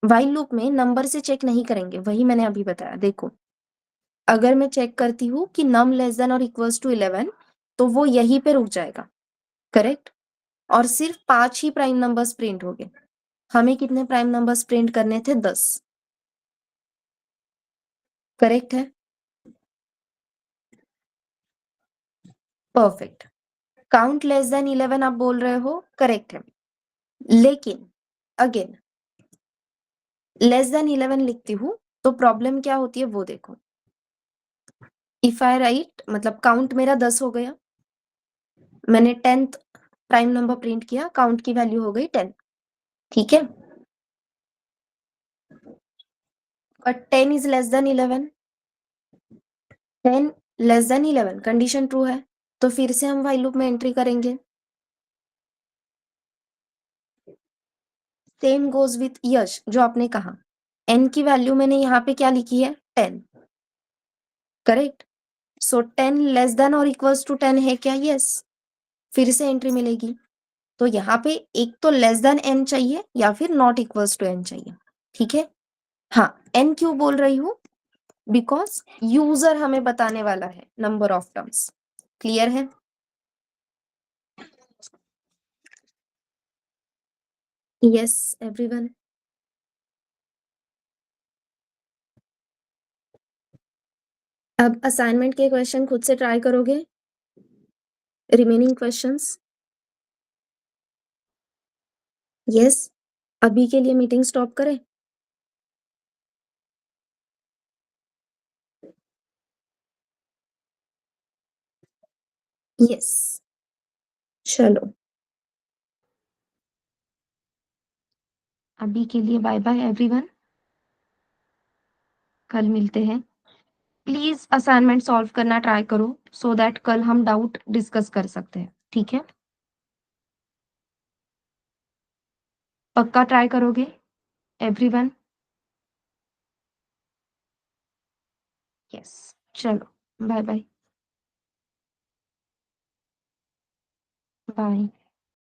वाइल लूप में नंबर से चेक नहीं करेंगे, वही मैंने अभी बताया। देखो अगर मैं चेक करती हूँ कि नम लेस देन और इक्वल्स टू 11, तो वो यहीं पे रुक जाएगा, करेक्ट? और सिर्फ 5 ही प्राइम नंबर्स प्रिंट हो गए। हमें कितने प्राइम नंबर्स प्रिंट करने थे? 10। करेक्ट है? परफेक्ट। काउंट लेस देन 11 आप बोल रहे हो, करेक्ट है। लेकिन अगेन लेस देन 11 लिखती हूँ तो प्रॉब्लम क्या होती है वो देखो। इफ आई राइट मतलब काउंट मेरा 10 हो गया, मैंने 10th प्राइम नंबर प्रिंट किया, काउंट की वैल्यू हो गई 10, ठीक है। But 10 is less than 11, 10 less than 11 condition true है, तो फिर से हम व्हाइल लूप में एंट्री करेंगे। सेम गोज विथ यश, जो आपने कहा n की वैल्यू मैंने यहाँ पे क्या लिखी है 10, करेक्ट। सो 10 लेस देन और इक्वल्स टू 10 है क्या? यस। फिर से एंट्री मिलेगी, तो यहाँ पे एक तो लेस देन n चाहिए या फिर नॉट इक्वल्स टू n चाहिए, ठीक है। हाँ, n क्यों बोल रही हूँ? बिकॉज यूजर हमें बताने वाला है नंबर ऑफ टर्म्स। क्लियर है? Yes everyone. अब असाइनमेंट के क्वेश्चन खुद से ट्राई करोगे, रिमेनिंग क्वेश्चंस? यस। अभी के लिए मीटिंग स्टॉप करें? यस। चलो, अभी के लिए बाय बाय एवरीवन, कल मिलते हैं। प्लीज असाइनमेंट सॉल्व करना ट्राई करो सो दैट कल हम डाउट डिस्कस कर सकते हैं, ठीक है। पक्का ट्राई करोगे एवरीवन? यस। चलो, बाय बाय। बाय।